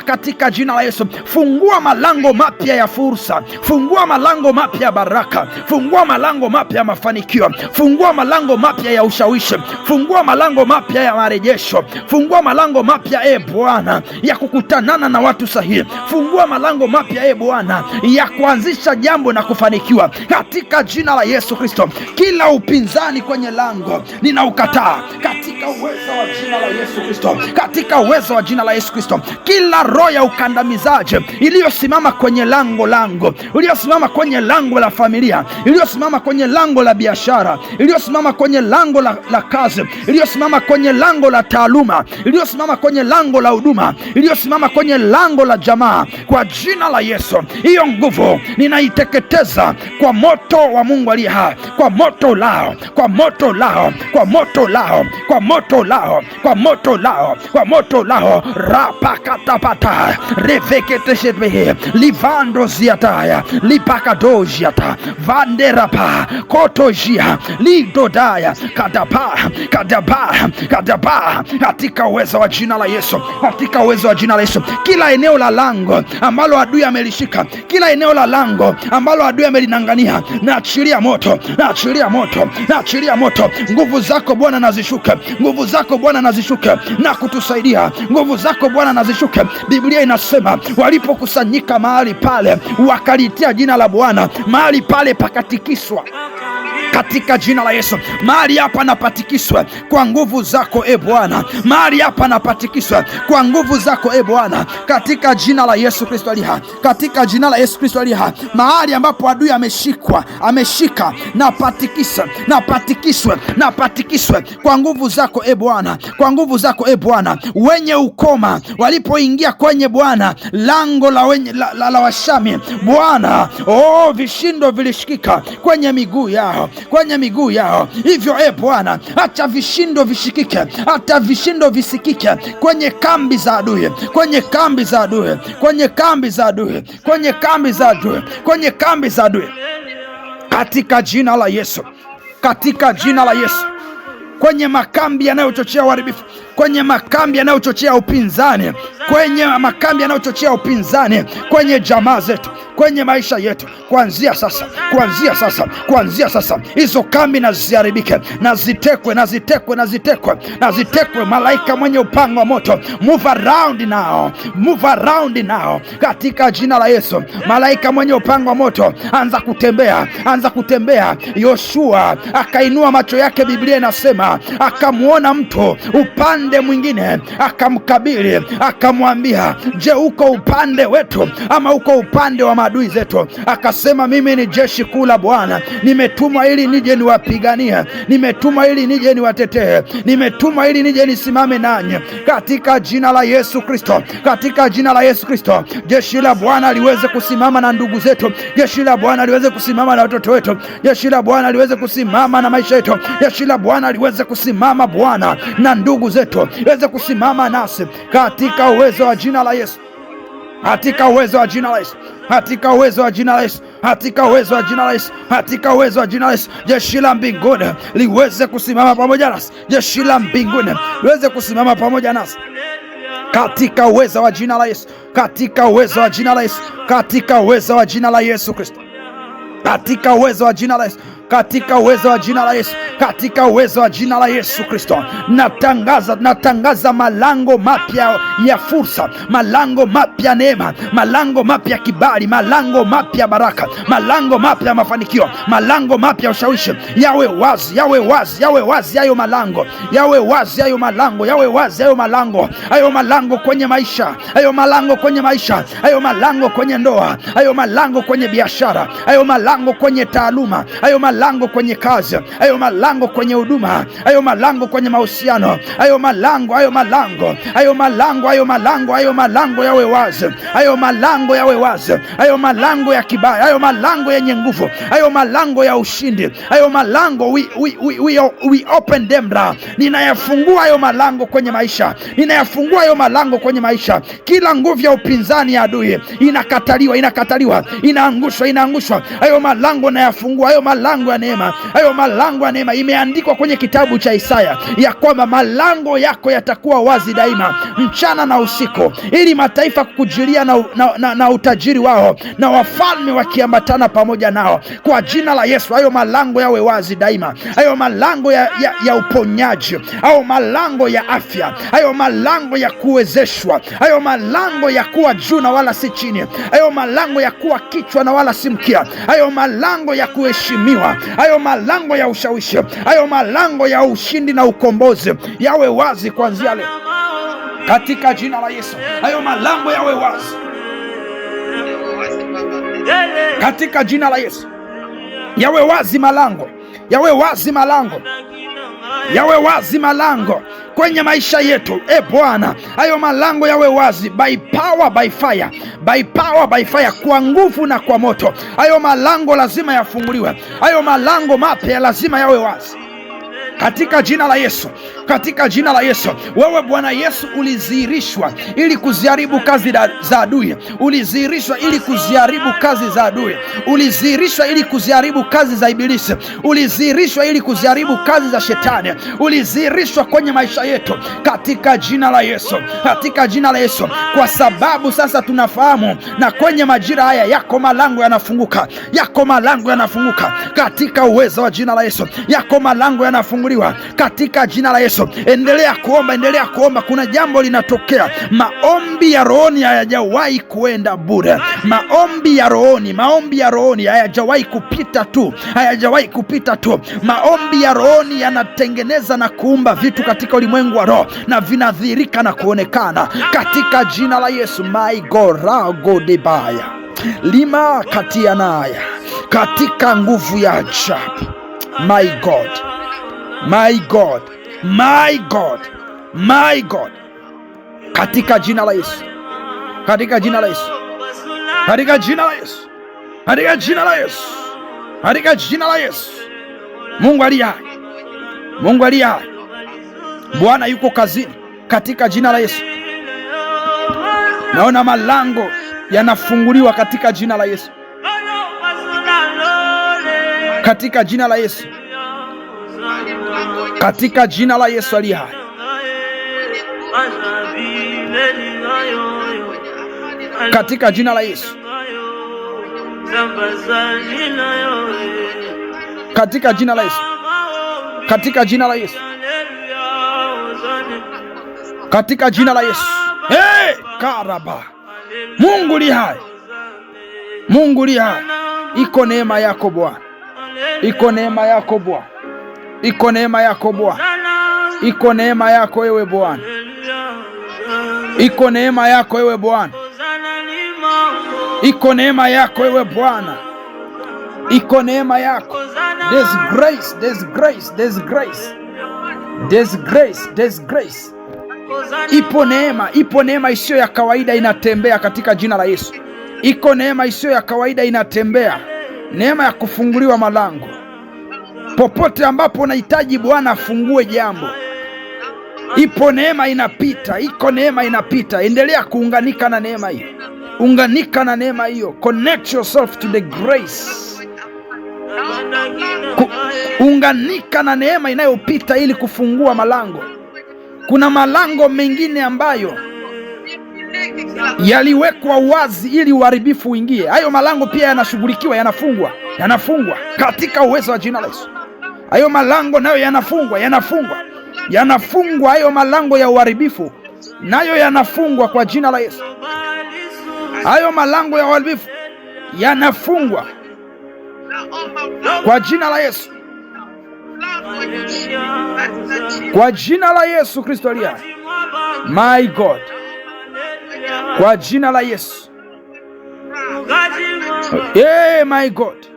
katika jina la Yesu. Fungua malango mapya ya fursa, fungua malango mapya ya baraka, fungua malango mapya ya mafanikio, fungua malango mapya ya ushawishi, fungua malango mapya ya marejesho, fungua malango mapya Bwana ya kukutanana na watu sahihi, fungua malango mapya Bwana ya kuanzisha jambo na kufanikiwa katika jina la Yesu Kristo. Kila upinzani kwenye lango ninaukataa katika uwezo wa jina la Yesu Kristo, katika uwezo wa jina la Yesu Kristo. Kila roho ya ukandamizaji iliyosimama kwenye lango, iliyosimama kwenye lango la familia, iliyosimama kwenye lango la biashara, iliyosimama kwenye lango la kazi, iliyosimama kwenye lango la taaluma, iliyosimama kwenye lango la huduma, iliyosimama kwenye lango la jamaa, kwa jina la Yesu, hiyo nguvu ninaiteketeza kwa moto wa Mungu aliye hai, kwa moto lao, kwa moto lao, kwa moto lao, kwa moto lao, kwa moto lao, kwa moto lao. Rapakatapata reveketeshebe livando ziataya lipakadojiata vanderapa kotojia lidodaya kadaba katika uwezo wa jina la Yesu, katika uwezo wa jina la Yesu. Kila eneo la lango ambalo adui amelishika, kila eneo la lango ambalo adui amelinangania, naachilia moto, naachilia moto, naachilia moto. Nguvu zako Bwana nazishuke, nguvu zako Bwana nazishuke na kutusaidia, nguvu zako Bwana nazishuke. Biblia inasema walipokusanyika mahali pale wakalitia jina la Bwana, mahali pale pakatikiswa katika jina la Yesu. Mahali hapa napatikiswa kwa nguvu zako Bwana, mahali hapa napatikiswa kwa nguvu zako Bwana, katika jina la Yesu Kristo aliye hai, katika jina la Yesu Kristo aliye hai. Mahali ambapo adui ameshika, napatikiswe kwa nguvu zako Bwana, kwa nguvu zako Bwana. Wenye ukoma walipoingia kwenye Bwana lango la Washami Bwana, vishindo vilishikika kwenye miguu yao, kwenye miguu yao. Hivyo Bwana, acha vishindo vishikike, hata vishindo visikike kwenye kambi za adui, kwenye kambi za adui, kwenye kambi za adui, kwenye kambi za adui, kwenye kambi za adui, katika jina la Yesu, katika jina la Yesu. Kwenye makambi yanayochochea uharibifu, kwenye makambi yanayochochea upinzani, kwenye makambi yanayochochea upinzani kwenye jamaa zetu, kwenye maisha yetu, kuanzia sasa, kuanzia sasa, kuanzia sasa, hizo kambi na ziharibike, na zitekwe, na zitekwe, na zitekwe, na zitekwe. Malaika mwenye upanga wa moto, move around now, move around now, katika jina la Yesu. Malaika mwenye upanga wa moto, anza kutembea, anza kutembea. Yoshua akainua macho yake, Biblia inasema akamwona mtu upande mwingine, akamkabili, akamwambia, je, uko upande wetu ama uko upande wa maadui zetu? Akasema, mimi ni jeshi kuu la Bwana, nimetumwa ili nije niwapiganie, nimetumwa ili nije niwatetee, nimetumwa ili nije nisimame nanyi, katika jina la Yesu Kristo, katika jina la Yesu Kristo. Jeshi la Bwana liweze kusimama na ndugu zetu, jeshi la Bwana liweze kusimama na watoto wetu, jeshi la Bwana liweze kusimama na maisha yetu, jeshi la Bwana liweze kusimama Bwana na ndugu zetu, liweze kusimama nasi, katika uwezo wa jina la Yesu, katika uwezo wa jina la Yesu, katika uwezo wa jina la Yesu, katika uwezo wa jina la Yesu, katika uwezo wa jina la Yesu. Jeshi la mbinguni liweze kusimama pamoja nasi, jeshi la mbinguni liweze kusimama pamoja nasi, katika uwezo wa jina la Yesu, katika uwezo wa jina la Yesu, katika uwezo wa jina la Yesu Kristo, katika uwezo wa jina la Yesu, katika uwezo wa jina la Yesu, katika uwezo wa jina la Yesu Kristo. Natangaza malango mapya ya fursa, malango mapya neema, malango mapya kibali, malango mapya baraka, malango mapya mafanikio, malango mapya ushawishi. Yawe wazi, yawe wazi, yawe wazi hayo malango, yawe wazi hayo malango, yawe wazi hayo malango, hayo malango kwenye maisha, hayo malango kwenye maisha, hayo malango kwenye ndoa, hayo malango kwenye biashara, hayo malango kwenye taaluma, hayo malango kwenye kazi, hayo malango kwenye huduma, hayo malango kwenye mahusiano, hayo malango, hayo malango, hayo malango, hayo malango, hayo malango yawe wazi, hayo malango yawe wazi, hayo malango ya kibali, hayo malango yenye nguvu, hayo malango ya ushindi, hayo malango we open them now. Ninayafungua hayo malango kwenye maisha, ninayafungua hayo malango kwenye maisha. Kila nguvu ya upinzani ya adui inakataliwa, inakataliwa, inaangushwa, inaangushwa. Hayo malango na yafungua, hayo malango ya neema, hayo malango ya neema. Imeandikwa kwenye kitabu cha Isaya ya kwamba malango yako yatakuwa wazi daima, mchana na usiku, ili mataifa kukujilia na utajiri wao, na wafalme wakiambatana pamoja nao. Kwa jina la Yesu, hayo malango yawe wazi daima, hayo malango ya uponyaji, hayo malango ya afya, hayo malango ya kuwezeshwa, hayo malango ya kuwa juu na wala si chini, hayo malango ya kuwa kichwa na wala si mkia, hayo malango ya kuheshimiwa, hayo malango ya ushawishi, hayo malango ya ushindi na ukombozi yawe wazi kuanzia leo katika jina la Yesu. Hayo malango yawe wazi katika jina la Yesu. Yawe wazi malango, yawe wazi malango, yawe wazi malango kwenye maisha yetu. Bwana, hayo malango yawe wazi, by power by fire, by power by fire, kwa nguvu na kwa moto. Hayo malango lazima yafunguliwe, hayo malango mapya lazima yawe wazi katika jina la Yesu, katika jina la Yesu. Wewe Bwana Yesu ulizihirishwa ili kuziharibu kazi za adui, ulizihirishwa ili kuziharibu kazi za adui, ulizihirishwa ili kuziharibu kazi za ibilisi, ulizihirishwa ili kuziharibu kazi za shetani, ulizihirishwa kwenye maisha yetu katika jina la Yesu, katika jina la Yesu. Kwa sababu sasa tunafahamu, na kwenye majira haya yako malango yanafunguka, yako malango yanafunguka katika uwezo wa jina la Yesu, yako malango yanafunguliwa katika jina la Yesu. Endelea kuomba, endelea kuomba. Kuna jambo linatokea. Maombi ya rohoni hayajawahi kuenda bure. Maombi ya rohoni hayajawahi kupita tu, hayajawahi kupita tu. Maombi ya rohoni yanatengeneza na kuumba vitu katika ulimwengu wa roho, na vinadhihirika na kuonekana katika jina la Yesu. My goragodebaya lima katianaya, katika nguvu ya ajabu. My God, my God, my God, my God, katika jina la Yesu, katika jina la Yesu, katika jina la Yesu, katika jina la Yesu, katika jina la Yesu. Mungu aliye hai, Mungu aliye hai, Bwana yuko kazini katika jina la Yesu. Naona malango yanafunguliwa katika jina la Yesu, katika jina la Yesu, katika jina la Yesu aliye hai. Katika jina la Yesu, katika jina la Yesu, katika jina la Yesu, katika jina la Yesu. Karaba, Mungu li hai, Mungu li hai. Iko neema yako Bwana, iko neema yako Bwana, iko neema yako Bwana, iko neema yako wewe Bwana, iko neema yako wewe Bwana, iko neema yako wewe Bwana, iko neema yako. There's grace, there's grace, there's grace, there's grace, there's grace. Ipo neema, ipo neema isiyo ya kawaida inatembea katika jina la Yesu. Iko neema isiyo ya kawaida inatembea, neema ya kufunguliwa malango popote ambapo unahitaji Bwana afungue jambo. Ipo neema inapita, iko neema inapita. Endelea kuunganika na neema hiyo, unganika na neema hiyo. Connect yourself to the grace. Unganika na neema inayopita ili kufungua malango. Kuna malango mengine ambayo yaliwekwa wazi ili uharibifu uingie. Hayo malango pia yanashughulikiwa, yanafungwa, yanafungwa katika uwezo wa jina la Yesu. Hayo malango nayo yanafungwa, yanafungwa, yanafungwa. Hayo malango ya uharibifu nayo yanafungwa kwa jina la Yesu. Hayo malango ya uharibifu yanafungwa kwa jina la Yesu, kwa jina la Yesu Kristo aliye hai. My God, kwa jina la Yesu. My God,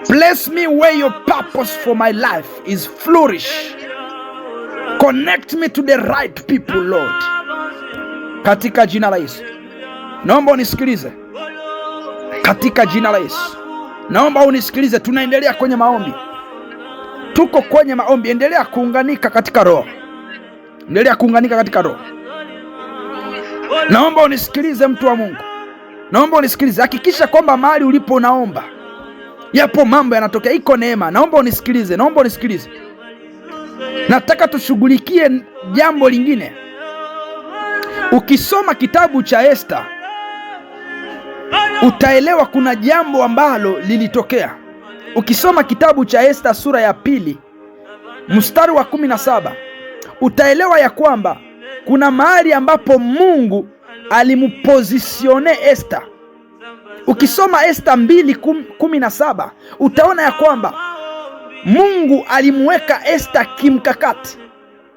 bless me where your purpose for my life is flourish. Connect me to the right people, Lord, katika jina la Yesu. Naomba unisikilize katika jina la Yesu. Naomba unisikilize. Tunaendelea kwenye maombi, tuko kwenye maombi. Endelea kuunganika katika roho, endelea kuunganika katika roho. Naomba unisikilize mtu wa Mungu, naomba unisikilize. Hakikisha kwamba mahali ulipo unaomba, yapo mambo yanatokea, iko neema. Naomba unisikilize, naomba unisikilize. Nataka tushughulikie jambo lingine. Ukisoma kitabu cha Esta utaelewa kuna jambo ambalo lilitokea. Ukisoma kitabu cha Esta sura ya 2 mstari wa 17 utaelewa ya kwamba kuna mahali ambapo Mungu alimpositione Esta. Ukisoma Esta 2:17 utaona ya kwamba Mungu alimweka Esta kimkakati.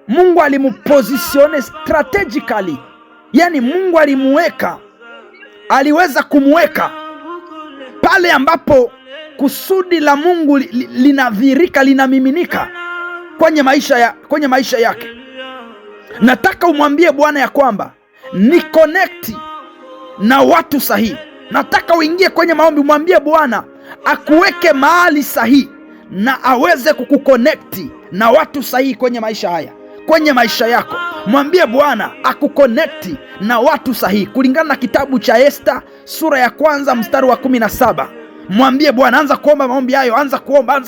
Mungu alimpositione strategically, yani Mungu aliweza kumweka pale ambapo kusudi la Mungu linadhihirika, linamiminika kwenye maisha yake. Nataka umwambie Bwana ya kwamba ni connect na watu sahihi. Nataka uingie kwenye maombi, umwambie Bwana akuweke mahali sahihi na aweze kukuconnect na watu sahihi kwenye maisha haya, kwenye maisha yako. Mwambie Bwana akuconnect na watu sahihi kulingana na kitabu cha Esta sura ya 1 mstari wa 17. Mwambie Bwana, anza kuomba maombi hayo, anza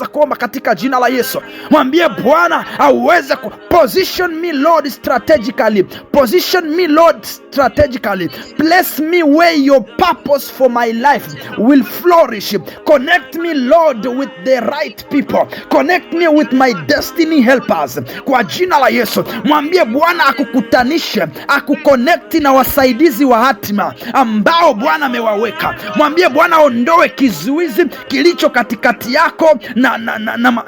kuomba katika jina la Yesu. Mwambie Bwana aweze position me Lord strategically, position me Lord strategically, place me where your purpose for my life will flourish. Connect me Lord with the right people, connect me with my destiny helpers, kwa jina la Yesu. Mwambie Bwana akukutanishe, akuconnect na wasaidizi wa hatima ambao Bwana amewaweka. Mwambie Bwana ondoe kizuizi kilicho katikati yako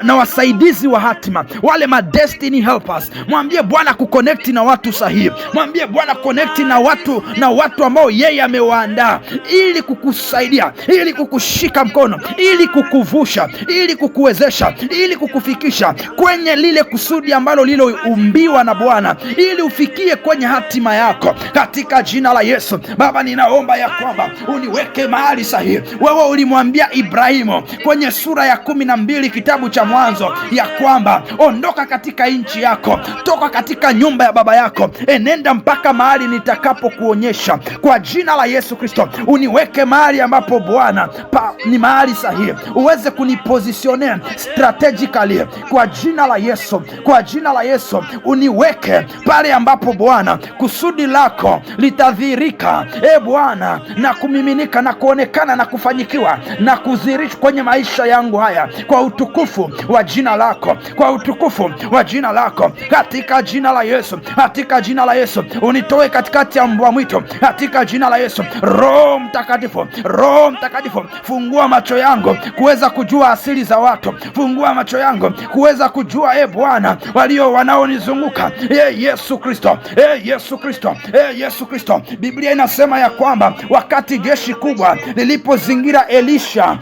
na wasaidizi wa hatima, wale ma destiny helpers. Mwambie Bwana kuconnect na watu sahihi. Mwambie Bwana connect na watu ambao yeye amewaandaa ili kukusaidia, ili kukushika mkono, ili kukuvusha, ili kukuwezesha, ili kukufikisha kwenye lile kusudi ambalo liloumbiwa na Bwana, ili ufikie kwenye hatima yako katika jina la Yesu. Baba, ninaomba ya kwamba uniweke mahali sahihi. Wewe ulimwambia Ibrahimu kwenye sura ya 12 kitabu cha Mwanzo ya kwamba ondoka katika nchi yako, toka katika nyumba ya baba yako, enenda mpaka mahali nitakapokuonyesha. Kwa jina la Yesu Kristo uniweke mahali ambapo Bwana ni mahali sahihi, uweze kunipositione strategically kwa jina la Yesu. Kwa jina la Yesu uniweke pale ambapo Bwana kusudi lako litadhihirika, Bwana, na kumiminika na kuonekana na kufanyikiwa na kudhihirishwa kwenye maisha yangu haya kwa utukufu wa jina lako, kwa utukufu wa jina lako, katika jina la Yesu, katika jina la Yesu. Unitoe katikati ya mbwa mwitu katika jina la Yesu. Roho Mtakatifu, Roho Mtakatifu, fungua macho yangu kuweza kujua asili za watu, fungua macho yangu kuweza kujua Bwana walio wanaonizunguka. Yesu Kristo, Yesu Kristo, Yesu Kristo. Biblia inasema ya kwamba wakati jeshi kubwa lilipozingira Elisha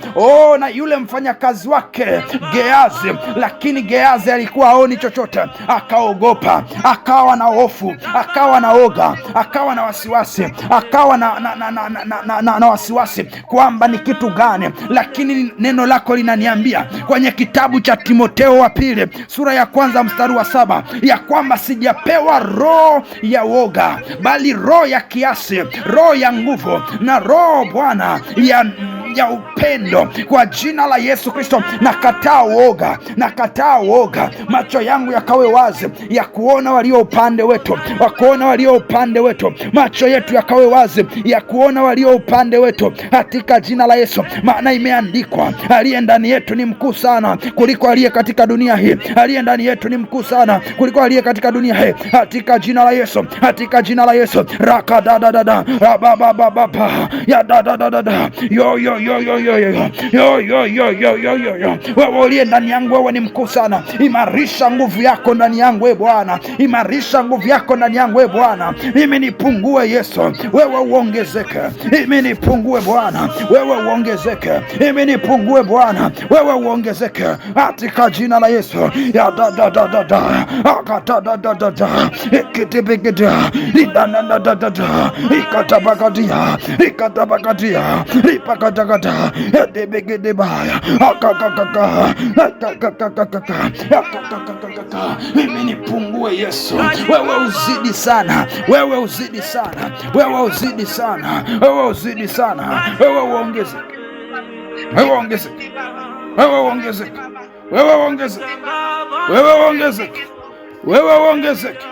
na yule mfanyakazi wake Geazi, lakini Geazi alikuwa haoni chochote, akaogopa, akawa na hofu, akawa na oga, akawa na wasiwasi, akawa na wasiwasi kwamba ni kitu gani. Lakini neno lako linaniambia kwenye kitabu cha Timotheo wa 2 sura ya 1 mstari wa 7 ya kwamba sijapewa roho ya woga, bali roho ya kiasi, roho ya nguvu na roho Bwana ya upendo. Kwa jina la Yesu Kristo nakataa woga, nakataa woga. Macho yangu yakawe wazi ya kuona walio upande wetu, wa kuona walio upande wetu. Macho yetu yakawe wazi ya kuona walio upande wetu katika jina la Yesu. Maana imeandikwa, aliye ndani yetu ni mkuu sana kuliko aliye katika dunia hii. Aliye ndani yetu ni mkuu sana kuliko aliye katika dunia hii, katika jina la Yesu, katika jina la Yesu. Rakadadadada rababababa ya dadadada yo yo yo yo yo yo yo yo yo yo yo yo yo. Wewe uliye ndani yangu, wewe ni mkuu sana. Imarisha nguvu yako ndani yangu, Bwana. Imarisha nguvu yako ndani yangu, Bwana. Mimi nipungue, Yesu, wewe uongezeke. Mimi nipungue, Bwana, wewe uongezeke. Mimi nipungue, Bwana, wewe uongezeke, katika jina la Yesu. Ya da da da da da akata da da da da ikitibikida lidana da da da da ikatabakadia ikatabakadia ipakataka kata debegedebaya akakakaka. Mimi nipungue Yesu, wewe uzidi sana, wewe uzidi sana, wewe uzidi sana, wewe uzidi sana, wewe uongeze, wewe ongezeke, wewe ongezeke, wewe ongezeke, wewe ongezeke, wewe ongezeke,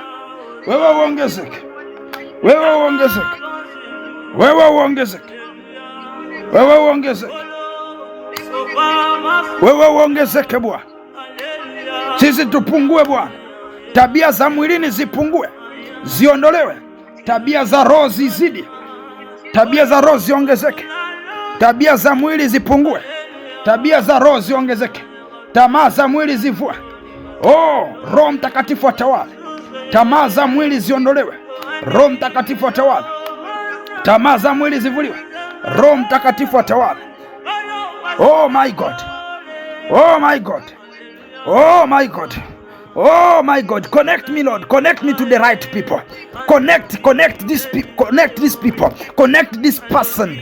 wewe ongezeke, wewe ongezeke, wewe ongezeke, wewe ongezeke, wewe ongezeke Bwana. Sisi tupungue Bwana, tabia za mwilini zipungue, ziondolewe, tabia za roho zizidi, tabia za roho ziongezeke, tabia za mwili zipungue, tabia za roho ziongezeke, tamaa za mwili zivue. Oh, Roho Mtakatifu atawale, tamaa za mwili ziondolewe, Roho Mtakatifu atawale, tamaa za mwili zivuliwe, Roho Mtakatifu atawale. Oh my God, oh my God, oh my God, oh my God, connect me Lord, connect me to the right people, connect this people, connect these people, connect this person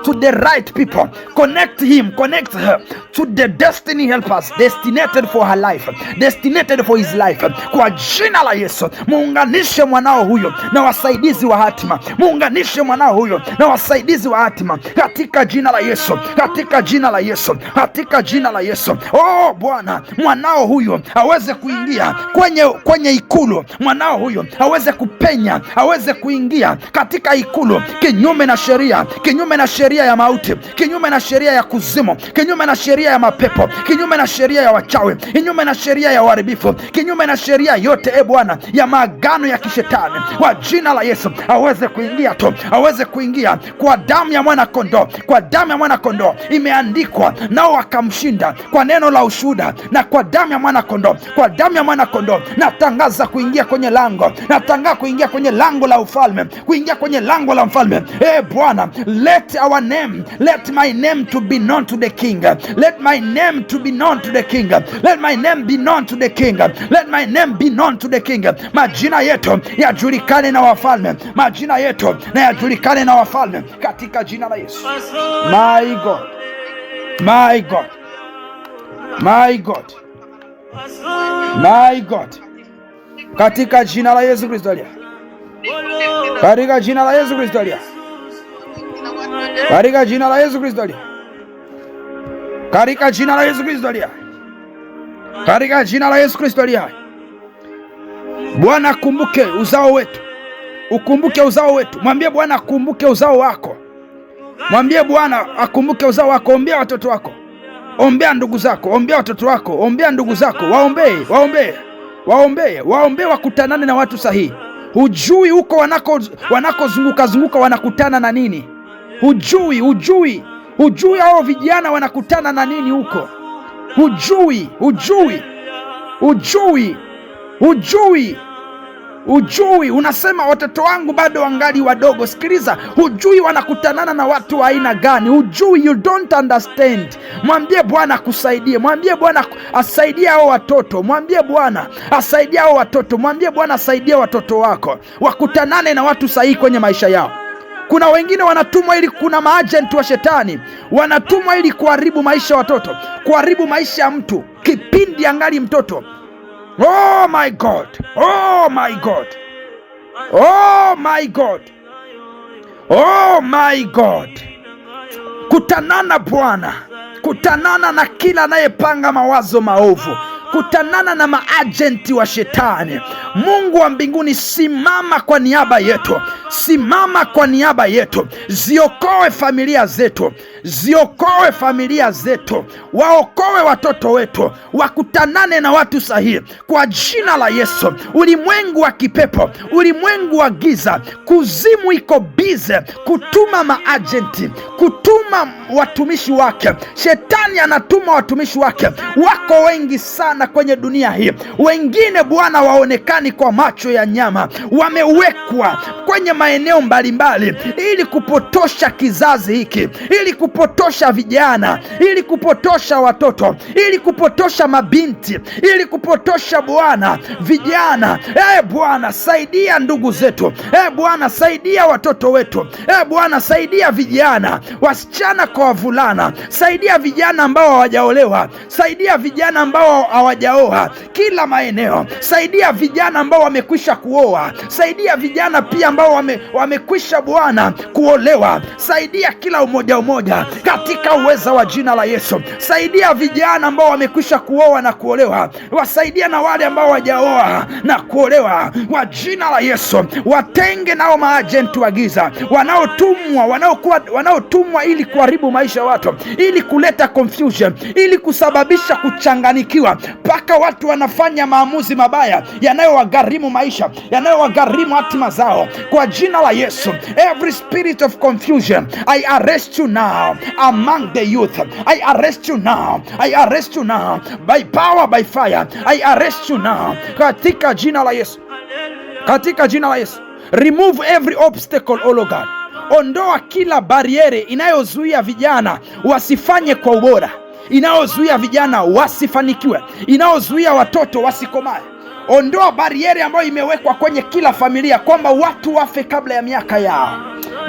to the right people, connect him, connect her to the destiny helpers destinated for her life, destinated for his life. Kwa jina la Yesu, muunganishe mwanao huyo na wasaidizi wa hatima, muunganishe mwanao huyo na wasaidizi wa hatima katika jina la Yesu, katika jina la Yesu, katika jina la Yesu. Oh Bwana, mwanao huyo aweze kuingia kwenye ikulu, mwanao huyo aweze kupenya, aweze kuingia katika ikulu kinyume na sheria, kinyume na sheria ya mauti, kinyume na sheria ya kuzimu, kinyume na sheria ya mapepo, kinyume na sheria ya wachawi, kinyume na sheria ya uharibifu, kinyume na sheria yote Bwana ya maagano ya kishetani. Kwa jina la Yesu aweze kuingia tu, aweze kuingia kwa damu ya mwana kondoo, kwa damu ya mwana kondoo. Imeandikwa nao wakamshinda kwa neno la ushuhuda na kwa damu ya mwana kondoo, kwa damu ya mwana kondoo. Natangaza kuingia kwenye lango, natangaza kuingia kwenye lango la ufalme, kuingia kwenye lango la mfalme. Bwana, let our name, let my name to be known to the king, let my name to be known to the king, let my name be known to the king, let my name be known to the king. Majina yetu yajulikane na wafalme, majina yetu na yajulikane na wafalme katika jina la Yesu. My God, my God, my God, my God, katika jina la Yesu Kristo aliye, katika jina la Yesu Kristo aliye, katika jina la Yesu Kristo aliye, katika jina la Yesu Kristo aliye, katika jina la Yesu Kristo aliye. Bwana akumbuke uzao wetu, ukumbuke uzao wetu. Mwambie Bwana akumbuke uzao wako, mwambie Bwana akumbuke uzao wako. Ombea watoto wako, ombea ndugu zako, ombea watoto wako, ombea ndugu zako, waombee wakutanane na watu sahihi. Hujui huko wanakozunguka wanakutana na nini. Hujui hao vijana wanakutana na nini huko. Hujui. Unasema watoto wangu bado wangali wadogo. Sikiliza, hujui wanakutanana na watu wa aina gani. Hujui, you don't understand. Mwambie Bwana akusaidie, mwambie Bwana asaidie hao watoto, mwambie Bwana asaidie hao watoto, mwambie Bwana asaidie watoto wako wakutanane na watu sahihi kwenye maisha yao. Kuna wengine wanatumwa ili, kuna maagent wa shetani wanatumwa ili kuharibu maisha ya watoto, kuharibu maisha ya mtu kipindi angali mtoto. Oh my God, oh my God, oh my God, oh my God. Kutanana Bwana, kutanana na kila anayepanga mawazo maovu, kutanana na maagenti wa shetani. Mungu wa mbinguni, simama kwa niaba yetu, simama kwa niaba yetu. Ziokoe familia zetu, ziokoe familia zetu, waokoe watoto wetu, wakutanane na watu sahihi kwa jina la Yesu. Ulimwengu wa kipepo, ulimwengu wa giza, kuzimu iko bize kutuma maagenti, kutuma watumishi wake. Shetani anatuma watumishi wake, wako wengi sana kwenye dunia hii. Wengine Bwana waonekani kwa macho ya nyama, wamewekwa kwenye maeneo mbalimbali, ili kupotosha kizazi hiki, ili kupotosha vijana, ili kupotosha watoto, ili kupotosha mabinti, ili kupotosha Bwana vijana. Bwana saidia ndugu zetu, Bwana saidia watoto wetu, Bwana saidia vijana, wasichana kwa wavulana, saidia vijana ambao hawajaolewa, saidia vijana ambao hawajaoa kila maeneo, saidia vijana ambao wamekwisha kuoa, saidia vijana pia ambao wamekwisha Bwana kuolewa, saidia kila umoja katika uweza wa jina la Yesu. Saidia vijana ambao wamekwisha kuoa na kuolewa, wasaidia na wale ambao hawajaoa na kuolewa wa jina la Yesu. Watenge nao maajenti wa giza wanaotumwa ili kuharibu maisha ya watu, ili kuleta confusion, ili kusababisha kuchanganikiwa, mpaka watu wanafanya maamuzi mabaya yanayowagharimu maisha, yanayowagharimu hatima zao kwa jina la Yesu. Every spirit of confusion, I arrest you now among the youth. I arrest you now. I arrest you now by power, by fire. I arrest you now katika jina la Yesu, katika jina la Yesu. Remove every obstacle, oh Lord God. Ondoa kila bariere inayozuia vijana wasifanye kwa ubora, inayozuia vijana wasifanikiwe, inayozuia watoto wasikomae. Ondoa bariere ambayo imewekwa kwenye kila familia kwamba watu wafe kabla ya miaka yao.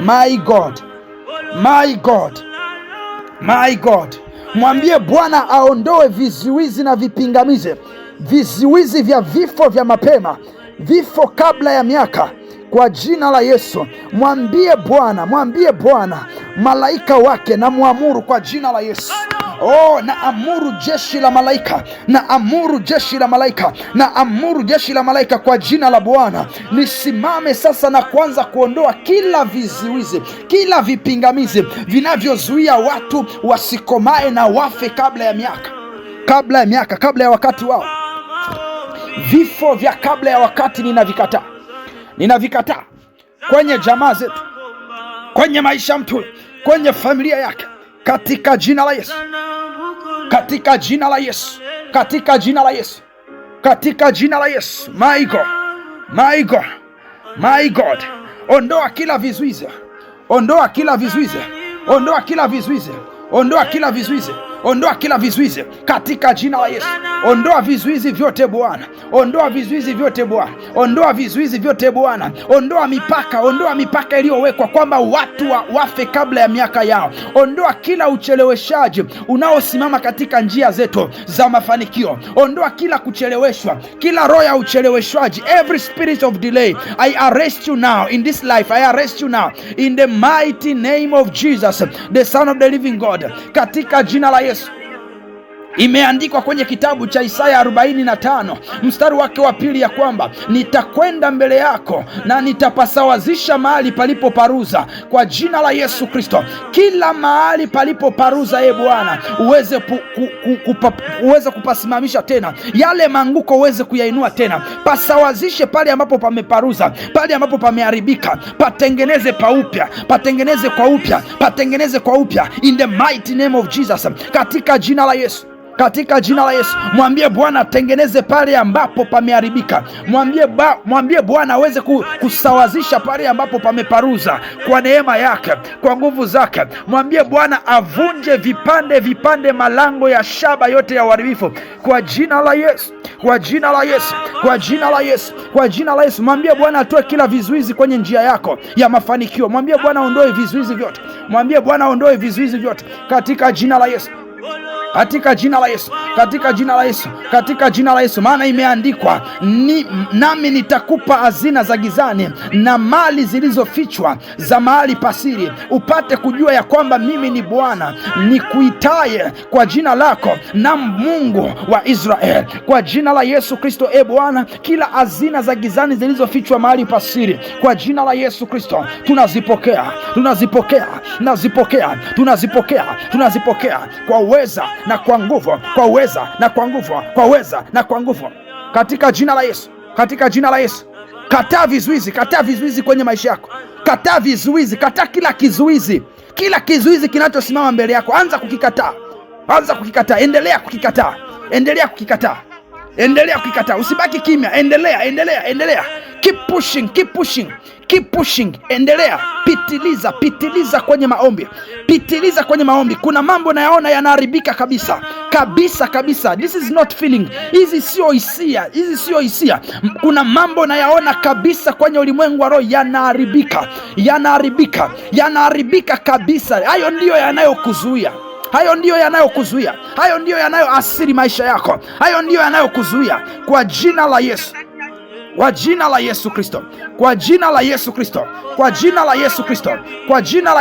My God, my God, my God. Mwambie Bwana aondoe vizuizi na vipingamizi, vizuizi vya vifo vya mapema, vifo kabla ya miaka kwa jina la Yesu. Mwambie Bwana malaika wake na muamuru kwa jina la Yesu. Na amuru jeshi la malaika, na amuru jeshi la malaika, na amuru jeshi la malaika kwa jina la Bwana lisimame sasa na kuanza kuondoa kila vizuizi, kila vipingamizi vinavyozuia watu wasikomae na wafe kabla ya miaka, kabla ya wakati wao. Vifo vya kabla ya wakati ninavikataa kwenye jamaa zetu, kwenye maisha mtu, kwenye familia yake, katika jina la Yesu, katika jina la Yesu, katika jina la Yesu, katika jina la Yesu. My God, my God, my God. Ondoa kila vizuizi, ondoa kila vizuizi, ondoa kila vizuizi, ondoa kila vizuizi, ondoa kila vizuizi katika jina la Yesu. Ondoa vizuizi vyote Bwana, ondoa vizuizi vyote Bwana, ondoa vizuizi vyote Bwana. Ondoa mipaka iliyowekwa kwamba watu wafe kabla ya miaka yao. Ondoa kila ucheleweshaji unaosimama katika njia zetu za mafanikio. Ondoa kila kucheleweshwa, kila roho ya ucheleweshwaji, every spirit of delay. I arrest you now in this life. I arrest you now in the mighty name of Jesus, the Son of the living God, katika jina la Yesu. Imeandikwa kwenye kitabu cha Isaya 45 mstari wake wa pili ya kwamba nitakwenda mbele yako na nitapasawazisha mahali palipoparuza kwa jina la Yesu Kristo. Kila mahali palipoparuza Bwana uweze kupasimamisha tena, yale manguko uweze kuyainua tena. Pasawazishe pale ambapo pameparuza, pale ambapo pameharibika, patengeneze paupya, patengeneze kwa upya, patengeneze kwa upya in the mighty name of Jesus, katika jina la Yesu, katika jina la Yesu. Mwambie Bwana atengeneze pale ambapo pameharibika. Mwambie Bwana aweze kusawazisha pale ambapo pameparuza kwa neema yake, kwa nguvu zake. Mwambie Bwana avunje vipande malango ya shaba yote ya uharibifu kwa jina la Yesu, kwa jina la Yesu, kwa jina la Yesu, kwa jina la Yesu. Mwambie Bwana atoe kila vizuizi kwenye njia yako ya mafanikio. Mwambie Bwana aondoe vizuizi vyote. Mwambie Bwana aondoe vizuizi vyote katika jina la Yesu, katika jina la Yesu, katika jina la Yesu, katika jina la Yesu. Maana imeandikwa, nami nitakupa hazina za gizani na mali zilizofichwa za mahali pasiri, upate kujua ya kwamba mimi ni Bwana nikuitaye kwa jina lako na Mungu wa Israeli, kwa jina la Yesu Kristo. Bwana, kila hazina za gizani zilizofichwa mahali pasiri kwa jina la Yesu Kristo tunazipokea, tunazipokea, tunazipokea, tunazipokea, tunazipokea kwa uweza na kwa nguvu, kwa uweza na kwa nguvu, kwa uweza na kwa nguvu, katika jina la Yesu, katika jina la Yesu. Kataa vizuizi, kataa vizuizi kwenye maisha yako. Kataa vizuizi, kataa kila kizuizi, kila kizuizi kinachosimama mbele yako. Anza kukikataa, anza kukikataa, endelea kukikataa, endelea kukikataa, endelea kuikataa, usibaki kimya, endelea. Keep pushing, endelea, pitiliza kwenye maombi. Kuna mambo nayaona yanaharibika kabisa. This is not feeling. Hizi sio hisia. Kuna mambo nayaona kabisa kwenye ulimwengu wa roho yanaharibika kabisa. Hayo ndiyo yanayokuzuia. Hayo ndiyo yanayoasiri maisha yako. Hayo ndiyo yanayokuzuia. Kwa jina la Yesu. Kwa jina la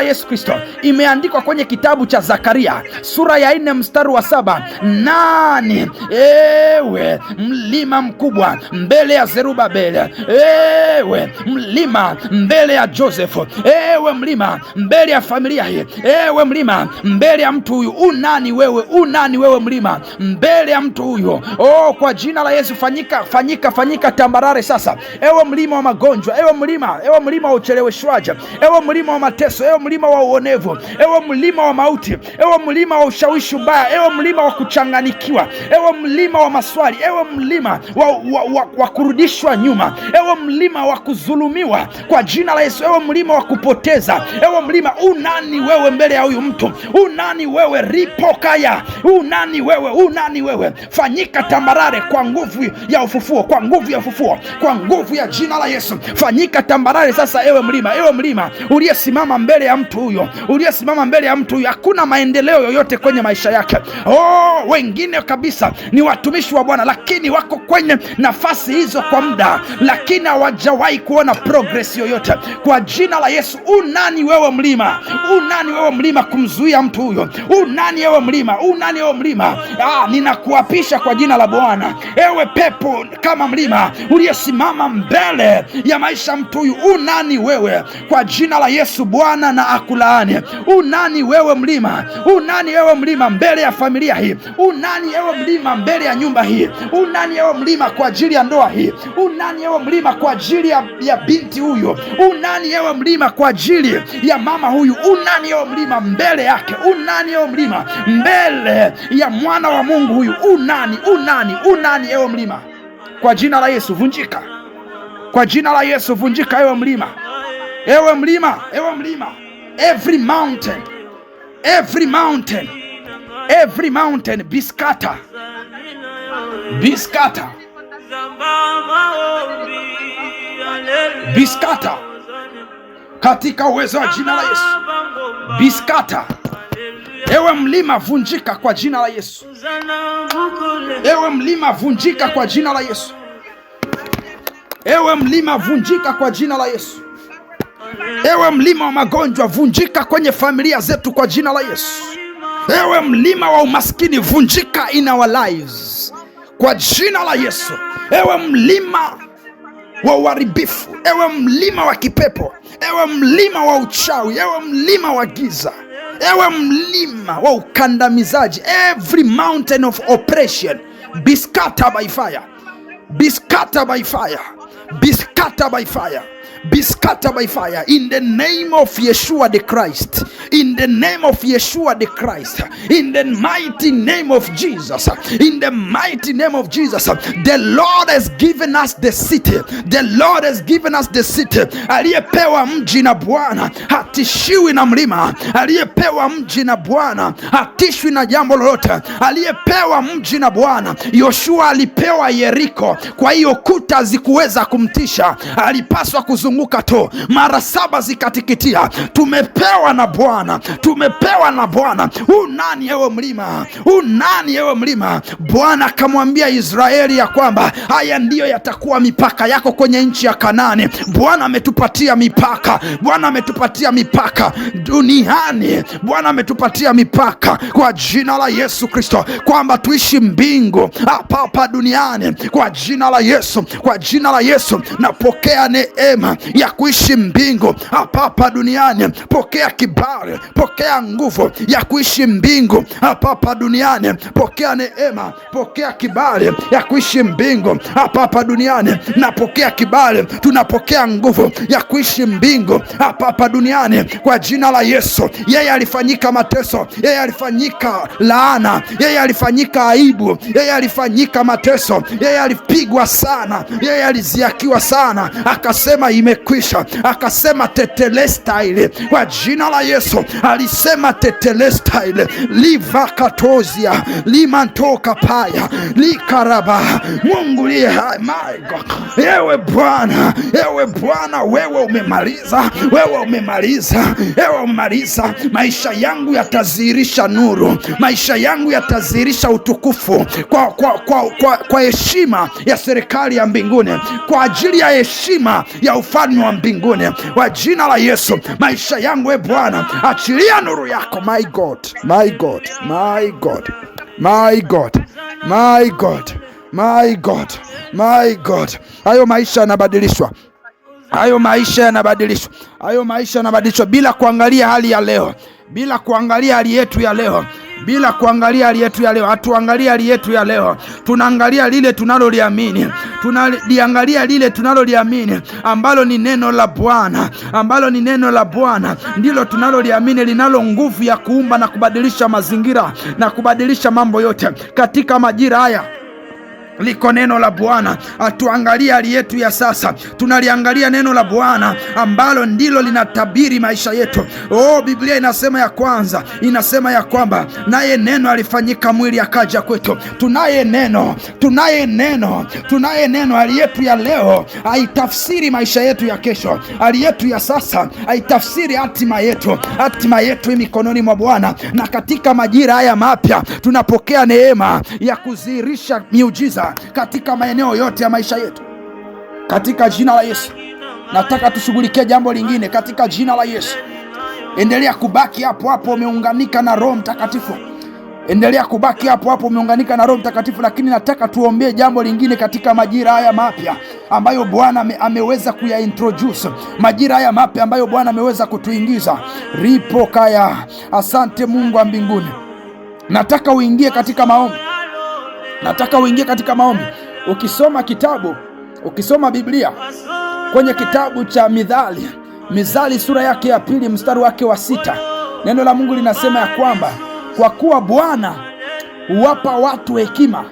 Yesu Kristo. Imeandikwa kwenye kitabu cha Zakaria sura ya 4 mstari wa 7, nani ewe mlima mkubwa mbele ya Zerubabeli, ewe mlima mbele ya Josefu, ewe mlima mbele ya familia hii, ewe mlima mbele ya mtu huyu. Unani wewe mlima mbele ya mtu huyu? Kwa jina la Yesu, fanyika tambarare sasa. Ewe mlima wa magonjwa, ewe mlima wa ucheleweshwaji, ewe mlima wa mateso, ewe mlima wa uonevu, ewe mlima wa mauti, ewe mlima wa ushawishi mbaya, ewe mlima wa kuchanganikiwa, ewe mlima wa maswali, ewe mlima wa kurudishwa nyuma, ewe mlima wa kudhulumiwa, kwa jina la Yesu, ewe mlima wa kupoteza, ewe mlima, unani wewe mbele ya huyu mtu? Unani wewe? Ripokaya, unani wewe? Fanyika tambarare kwa nguvu ya ufufuo, kwa nguvu ya jina la Yesu. Fanyika tambarare sasa, ewe mlima uliyesimama mbele ya mtu huyo, hakuna maendeleo yoyote kwenye maisha yake. Wengine kabisa ni watumishi wa Bwana, lakini wako kwenye nafasi hizo kwa muda, lakini hawajawahi kuona progress yoyote. Kwa jina la Yesu, unani wewe mlima kumzuia mtu huyo? Unani wewe mlima? Ninakuapisha kwa jina la Bwana, ewe pepo kama mlima uliyesimama mbele ya maisha mtu huyu, unani wewe? Kwa jina la Yesu, Bwana na akulaani. Unani wewe mlima mbele ya familia hii? Unani wewe mlima mbele ya nyumba hii? Unani wewe mlima kwa ajili ya ndoa hii? Unani wewe mlima kwa ajili ya binti huyu? Unani wewe mlima kwa ajili ya mama huyu? Unani wewe mlima mbele yake? Unani wewe mlima mbele ya mwana wa Mungu huyu? Unani wewe mlima? Kwa jina la Yesu, vunjika. Kwa jina la Yesu, vunjika ewe mlima. Every mountain be scattered. Katika uwezo wa jina la Yesu. Be scattered. Ewe mlima, vunjika kwa jina la Yesu. Ewe mlima, vunjika kwa jina la Yesu. Ewe mlima, vunjika kwa jina la Yesu. Ewe mlima wa magonjwa, vunjika kwenye familia zetu kwa jina la Yesu. Ewe mlima wa umaskini, vunjika in our lives kwa jina la Yesu. Ewe mlima wa uharibifu, ewe mlima wa kipepo, ewe mlima wa uchawi, ewe mlima wa giza, ewe mlima wa ukandamizaji, every mountain of oppression be scattered by fire. Be scattered by fire. Be scattered by fire. Be scattered by fire in the name of Yeshua the Christ. In the name of Yeshua the Christ. In the mighty name of Jesus. In the mighty name of Jesus. The Lord has given us the city. The Lord has given us the city. Aliyepewa mji na Bwana hatishiwi na mlima. Aliyepewa mji na Bwana hatishwi na jambo lolote. Aliyepewa mji na Bwana, Yoshua alipewa Yeriko, kwa hiyo kuta zikuweza kumtisha. Alipaswa kuzunguka tu, mara 7 zikatikitia. Tumepewa na Bwana, tumepewa na Bwana. Unani ewe mlima? Unani ewe mlima? Bwana akamwambia Israeli ya kwamba haya ndiyo yatakuwa mipaka yako kwenye nchi ya Kanaani. Bwana ametupatia mipaka. Bwana ametupatia mipaka duniani. Bwana ametupatia mipaka kwa jina la Yesu Kristo, kwamba tuishi mbingu hapa duniani kwa jina la Yesu. Kwa jina la Yesu napokea neema ya kuishi mbingu hapa duniani. Pokea kibali, pokea nguvu ya kuishi mbingu hapa duniani. Pokea neema, pokea kibali ya kuishi mbingu hapa duniani. Na pokea kibali, tunapokea nguvu ya kuishi mbingu hapa duniani kwa jina la Yesu. Yeye alifanyika mateso, yeye alifanyika laana, yeye alifanyika aibu, yeye alifanyika mateso, yeye alipigwa sana, yeye aliziakiwa sana, akasema imekwisha, akasema tetelestai kwa jina la Yesu. Alisema tetelestai, liva katozia limantoka paya likaraba. Mungu liye hai, my God. Ewe Bwana, ewe Bwana, wewe umemaliza, wewe umemaliza, wewe umemaliza. Maisha yangu yatazihirisha nuru, maisha yangu yatazihirisha utukufu kwa heshima ya serikali ya mbinguni, kwa ajili ya heshima ya ufalme wa mbinguni, kwa jina la Yesu. Maisha yangu, e Bwana, achilia nuru yako. My God, my God, my God, my God, my God, my God, my God. Hayo maisha yanabadilishwa, hayo maisha yanabadilishwa, hayo maisha yanabadilishwa bila kuangalia hali ya leo, bila kuangalia hali yetu ya leo, bila kuangalia hali yetu ya leo. Hatuangalia hali yetu ya leo, tunaangalia lile tunaloliamini, tunaliangalia lile tunaloliamini ambalo ni neno la Bwana, ambalo ni neno la Bwana ndilo tunaloliamini, linalo nguvu ya kuumba na kubadilisha mazingira na kubadilisha mambo yote katika majira haya. Liko neno la Bwana. Atuangalia hali yetu ya sasa, tunaliangalia neno la Bwana ambalo ndilo linatabiri maisha yetu. Biblia inasema ya kwanza, inasema ya kwamba naye neno alifanyika mwili akaja kwetu. Tunaye neno, tunaye neno, tunaye neno. Hali yetu ya leo haitafsiri maisha yetu ya kesho, hali yetu ya sasa haitafsiri hatima yetu. Hatima yetu mikononi mwa Bwana, na katika majira haya mapya tunapokea neema ya kudhihirisha miujiza katika maeneo yote ya maisha yetu katika jina la Yesu. Nataka tushughulikie jambo lingine katika jina la Yesu. Endelea kubaki hapo hapo umeunganika na Roho Mtakatifu, endelea kubaki hapo hapo umeunganika na Roho Mtakatifu. Lakini nataka tuombee jambo lingine katika majira haya mapya ambayo Bwana ameweza kuyaintroduce, majira haya mapya ambayo Bwana ameweza kutuingiza. Ripo kaya. Asante Mungu wa mbinguni. Nataka uingie katika maombi, nataka uingie katika maombi. Ukisoma Biblia kwenye kitabu cha Mithali sura yake ya 2 mstari wake wa 6, neno la Mungu linasema ya kwamba kwa kuwa Bwana huwapa watu hekima,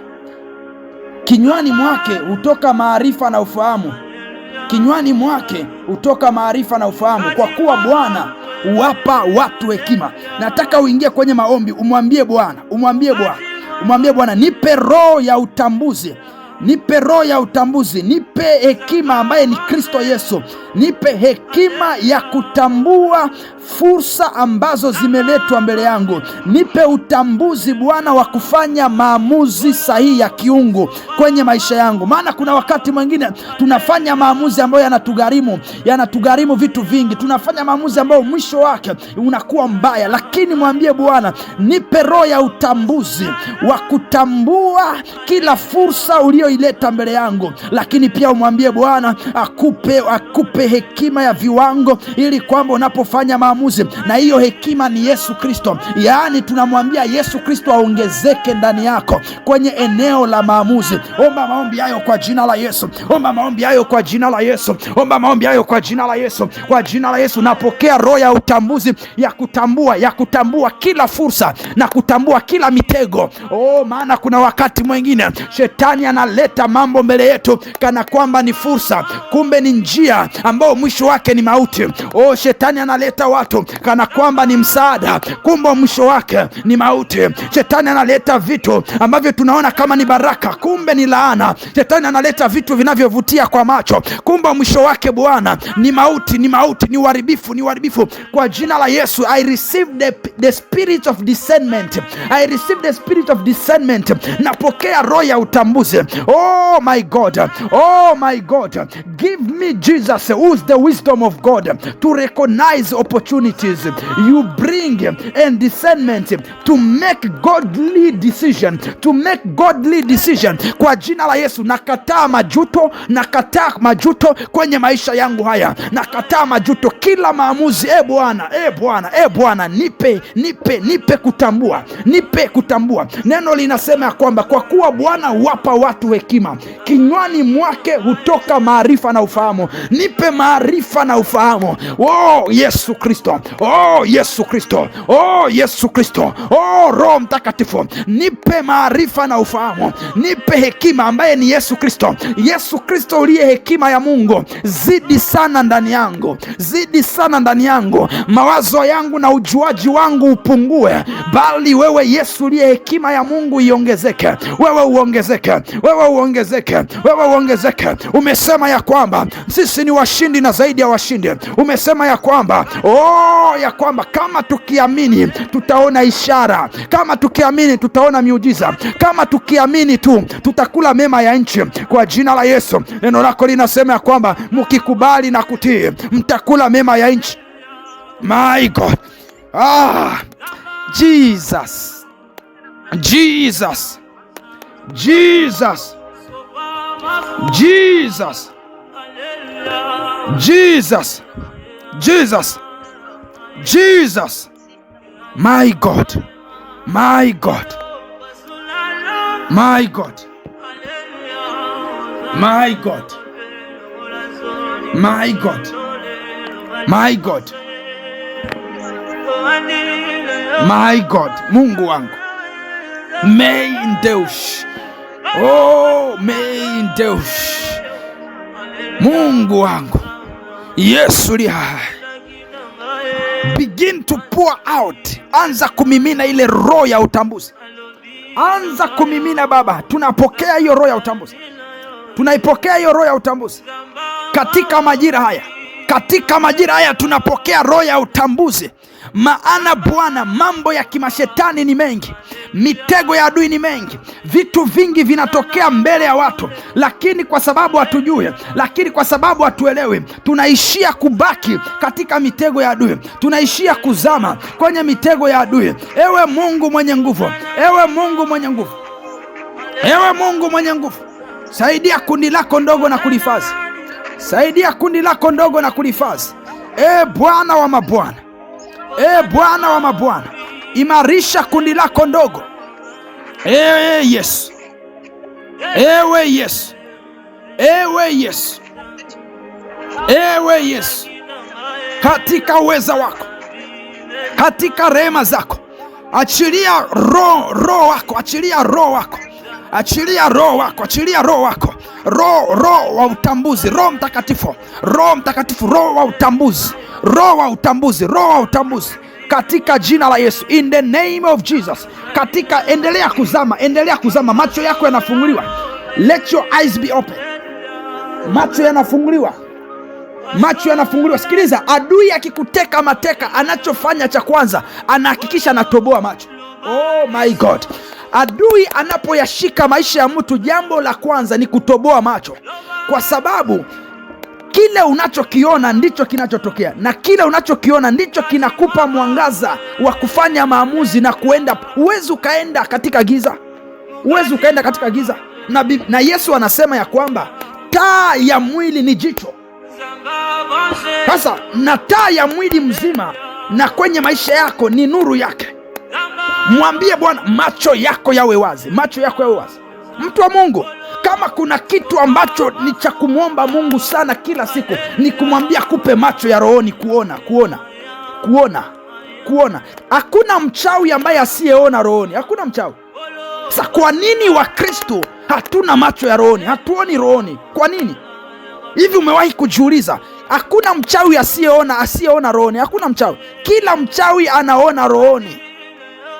kinywani mwake hutoka maarifa na ufahamu. Kinywani mwake hutoka maarifa na ufahamu. Kwa kuwa Bwana huwapa watu hekima. Nataka uingie kwenye maombi, umwambie Bwana, nipe roho ya utambuzi, nipe roho ya utambuzi, nipe hekima ambaye ni Kristo Yesu. Nipe hekima ya kutambua fursa ambazo zimeletwa mbele yangu. Nipe utambuzi Bwana wa kufanya maamuzi sahihi ya kiungu kwenye maisha yangu. Maana kuna wakati mwingine tunafanya maamuzi ambayo yanatugharimu vitu vingi. Tunafanya maamuzi ambayo mwisho wake unakuwa mbaya. Lakini mwambie Bwana, nipe roho ya utambuzi wa kutambua kila fursa ulioileta mbele yangu. Lakini pia umwambie Bwana akupe hekima ya viwango, ili kwamba unapofanya maamuzi, na hiyo hekima ni Yesu Kristo. Yaani tunamwambia Yesu Kristo aongezeke ndani yako kwenye eneo la maamuzi. Omba maombi hayo kwa jina la Yesu. Omba maombi hayo kwa jina la Yesu. Omba maombi hayo kwa jina la Yesu. Kwa jina la Yesu napokea roho ya utambuzi ya kutambua kila fursa na kutambua kila mitego. Maana kuna wakati mwingine shetani analeta mambo mbele yetu kana kwamba ni fursa, kumbe ni njia ambao mwisho wake ni mauti. Shetani analeta watu kana kwamba ni msaada, kumbe mwisho wake ni mauti. Shetani analeta vitu ambavyo tunaona kama ni baraka, kumbe ni laana. Shetani analeta vitu vinavyovutia kwa macho, kumbe mwisho wake Bwana ni mauti, ni uharibifu. Kwa jina la Yesu, I receive the spirit of discernment. I receive the spirit of discernment. Napokea roho ya utambuzi. Oh my God, oh my God, give me, Jesus, who's the wisdom of God, to recognize opportunities you bring and discernment to make godly decision, to make godly decision. Kwa jina la Yesu nakataa majuto, nakataa majuto kwenye maisha yangu haya, nakataa majuto kila maamuzi. Bwana, nipe kutambua, nipe kutambua. Neno linasema ya kwamba kwa kuwa Bwana huwapa watu hekima, kinywani mwake hutoka maarifa na ufahamu. Nipe maarifa na ufahamu. Oh Yesu Kristo, oh Yesu Kristo, oh Yesu Kristo, oh Roho Mtakatifu, nipe maarifa na ufahamu, nipe hekima ambaye ni Yesu Kristo. Yesu Kristo uliye hekima ya Mungu, zidi sana ndani yangu, zidi sana ndani yangu. Mawazo yangu na ujuaji wangu upungue, bali wewe Yesu uliye hekima ya Mungu iongezeke. Wewe uongezeke, wewe uongezeke, wewe uongezeke. Umesema ya kwamba sisi ni washindi na zaidi ya washindi. Umesema ya kwamba kama tukiamini tutaona ishara, kama tukiamini tutaona miujiza, kama tukiamini tu tutakula mema ya nchi. Kwa jina la Yesu, neno lako linasema ya kwamba mkikubali na kutii mtakula mema ya nchi. My God, Jesus, Jesus, Jesus, Jesus, Jesus, Jesus, Jesus. My God, my God, my God, my God, my God, my God, my God. Mungu wangu, mein Deus, oh mein Deus, Mungu wangu, Yesu li hai. Begin to pour out. Anza kumimina ile roho ya utambuzi. Anza kumimina Baba. Tunapokea hiyo roho ya utambuzi, tunaipokea hiyo roho ya utambuzi katika majira haya. Katika majira haya tunapokea roho ya utambuzi. Maana Bwana, mambo ya kimashetani ni mengi, mitego ya adui ni mengi, vitu vingi vinatokea mbele ya watu, lakini kwa sababu hatujui, lakini kwa sababu hatuelewi, tunaishia kubaki katika mitego ya adui, tunaishia kuzama kwenye mitego ya adui. Ewe Mungu mwenye nguvu, ewe Mungu mwenye nguvu, ewe Mungu mwenye nguvu, saidia kundi lako ndogo na kulihifadhi, saidia kundi lako ndogo na kulihifadhi. Bwana wa mabwana, Bwana wa mabwana, imarisha kundi lako ndogo. Yes, ewe Yesu, ewe Yesu, ewe Yesu, katika uweza wako, katika rehema zako, achilia roho wako, achilia roho wako, achilia roho wako, achilia roho wako, roho wa utambuzi, Roho Mtakatifu, Roho Mtakatifu, roho wa utambuzi, roho wa utambuzi, roho wa utambuzi, katika jina la Yesu, in the name of Jesus. Katika endelea kuzama, endelea kuzama, macho yako yanafunguliwa. Let your eyes be open. Macho yanafunguliwa, macho yanafunguliwa. Sikiliza, adui akikuteka mateka, anachofanya cha kwanza anahakikisha anatoboa macho. Oh my God. Adui anapoyashika maisha ya mtu, jambo la kwanza ni kutoboa macho, kwa sababu kile unachokiona ndicho kinachotokea, na kile unachokiona ndicho kinakupa mwangaza wa kufanya maamuzi na kuenda. Huwezi ukaenda katika giza, huwezi ukaenda katika giza. Na Yesu anasema ya kwamba taa ya mwili ni jicho. Sasa na taa ya mwili mzima na kwenye maisha yako ni nuru yake. Mwambie Bwana, macho yako yawe wazi, macho yako yawe wazi. Mtu wa Mungu, kama kuna kitu ambacho ni cha kumwomba Mungu sana kila siku, ni kumwambia kupe macho ya rohoni, kuona. Hakuna mchawi ambaye asiyeona rohoni, hakuna mchawi. Sasa kwa nini Wakristo hatuna macho ya rohoni, hatuoni rohoni? Kwa nini? Hivi umewahi kujiuliza? Hakuna mchawi asiyeona rohoni, hakuna mchawi. Kila mchawi anaona rohoni,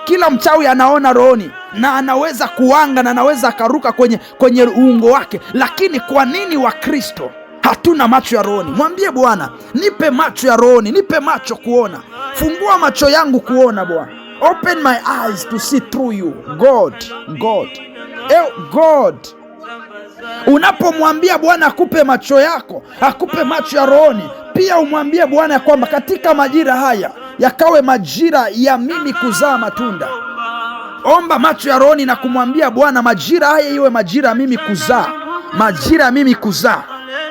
kila mchawi anaona rohoni, na anaweza kuanga na anaweza akaruka kwenye uungo wake. Lakini kwa nini Wakristo hatuna macho ya rohoni? Mwambie Bwana, nipe macho ya rohoni, nipe macho kuona. Fungua macho yangu kuona Bwana. Open my eyes to see through you. God, Unapomwambia Bwana akupe macho yako, akupe macho ya rohoni, pia umwambie Bwana ya kwamba katika majira haya yakawe majira ya mimi kuzaa matunda. Omba macho ya rohoni na kumwambia Bwana, majira haya iwe majira ya mimi kuzaa, majira ya mimi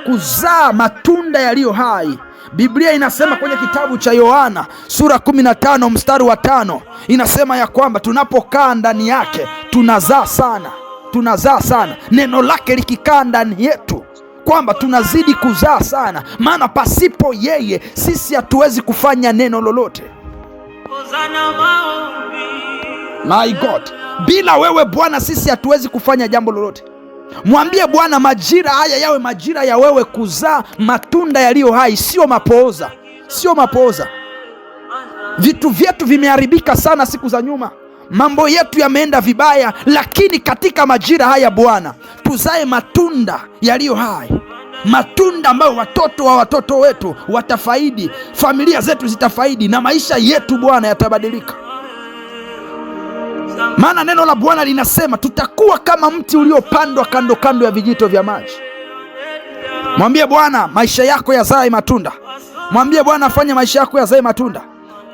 kuzaa matunda yaliyo hai. Biblia inasema kwenye kitabu cha Yohana sura 15 mstari wa 5, inasema ya kwamba tunapokaa ndani yake tunazaa sana. Neno lake likikaa ndani yetu, kwamba tunazidi kuzaa sana, maana pasipo yeye sisi hatuwezi kufanya neno lolote. My God, bila wewe Bwana sisi hatuwezi kufanya jambo lolote. Mwambie Bwana, majira haya yawe majira ya wewe kuzaa matunda yaliyo hai, sio mapooza. Vitu vyetu vimeharibika sana siku za nyuma, mambo yetu yameenda vibaya, lakini katika majira haya Bwana tuzae matunda yaliyo hai, matunda ambayo watoto wa watoto wetu watafaidi, familia zetu zitafaidi, na maisha yetu Bwana yatabadilika. Maana neno la Bwana linasema tutakuwa kama mti uliopandwa kando kando ya vijito vya maji. Mwambie Bwana maisha yako yazae matunda. Mwambie Bwana afanye maisha yako yazae matunda,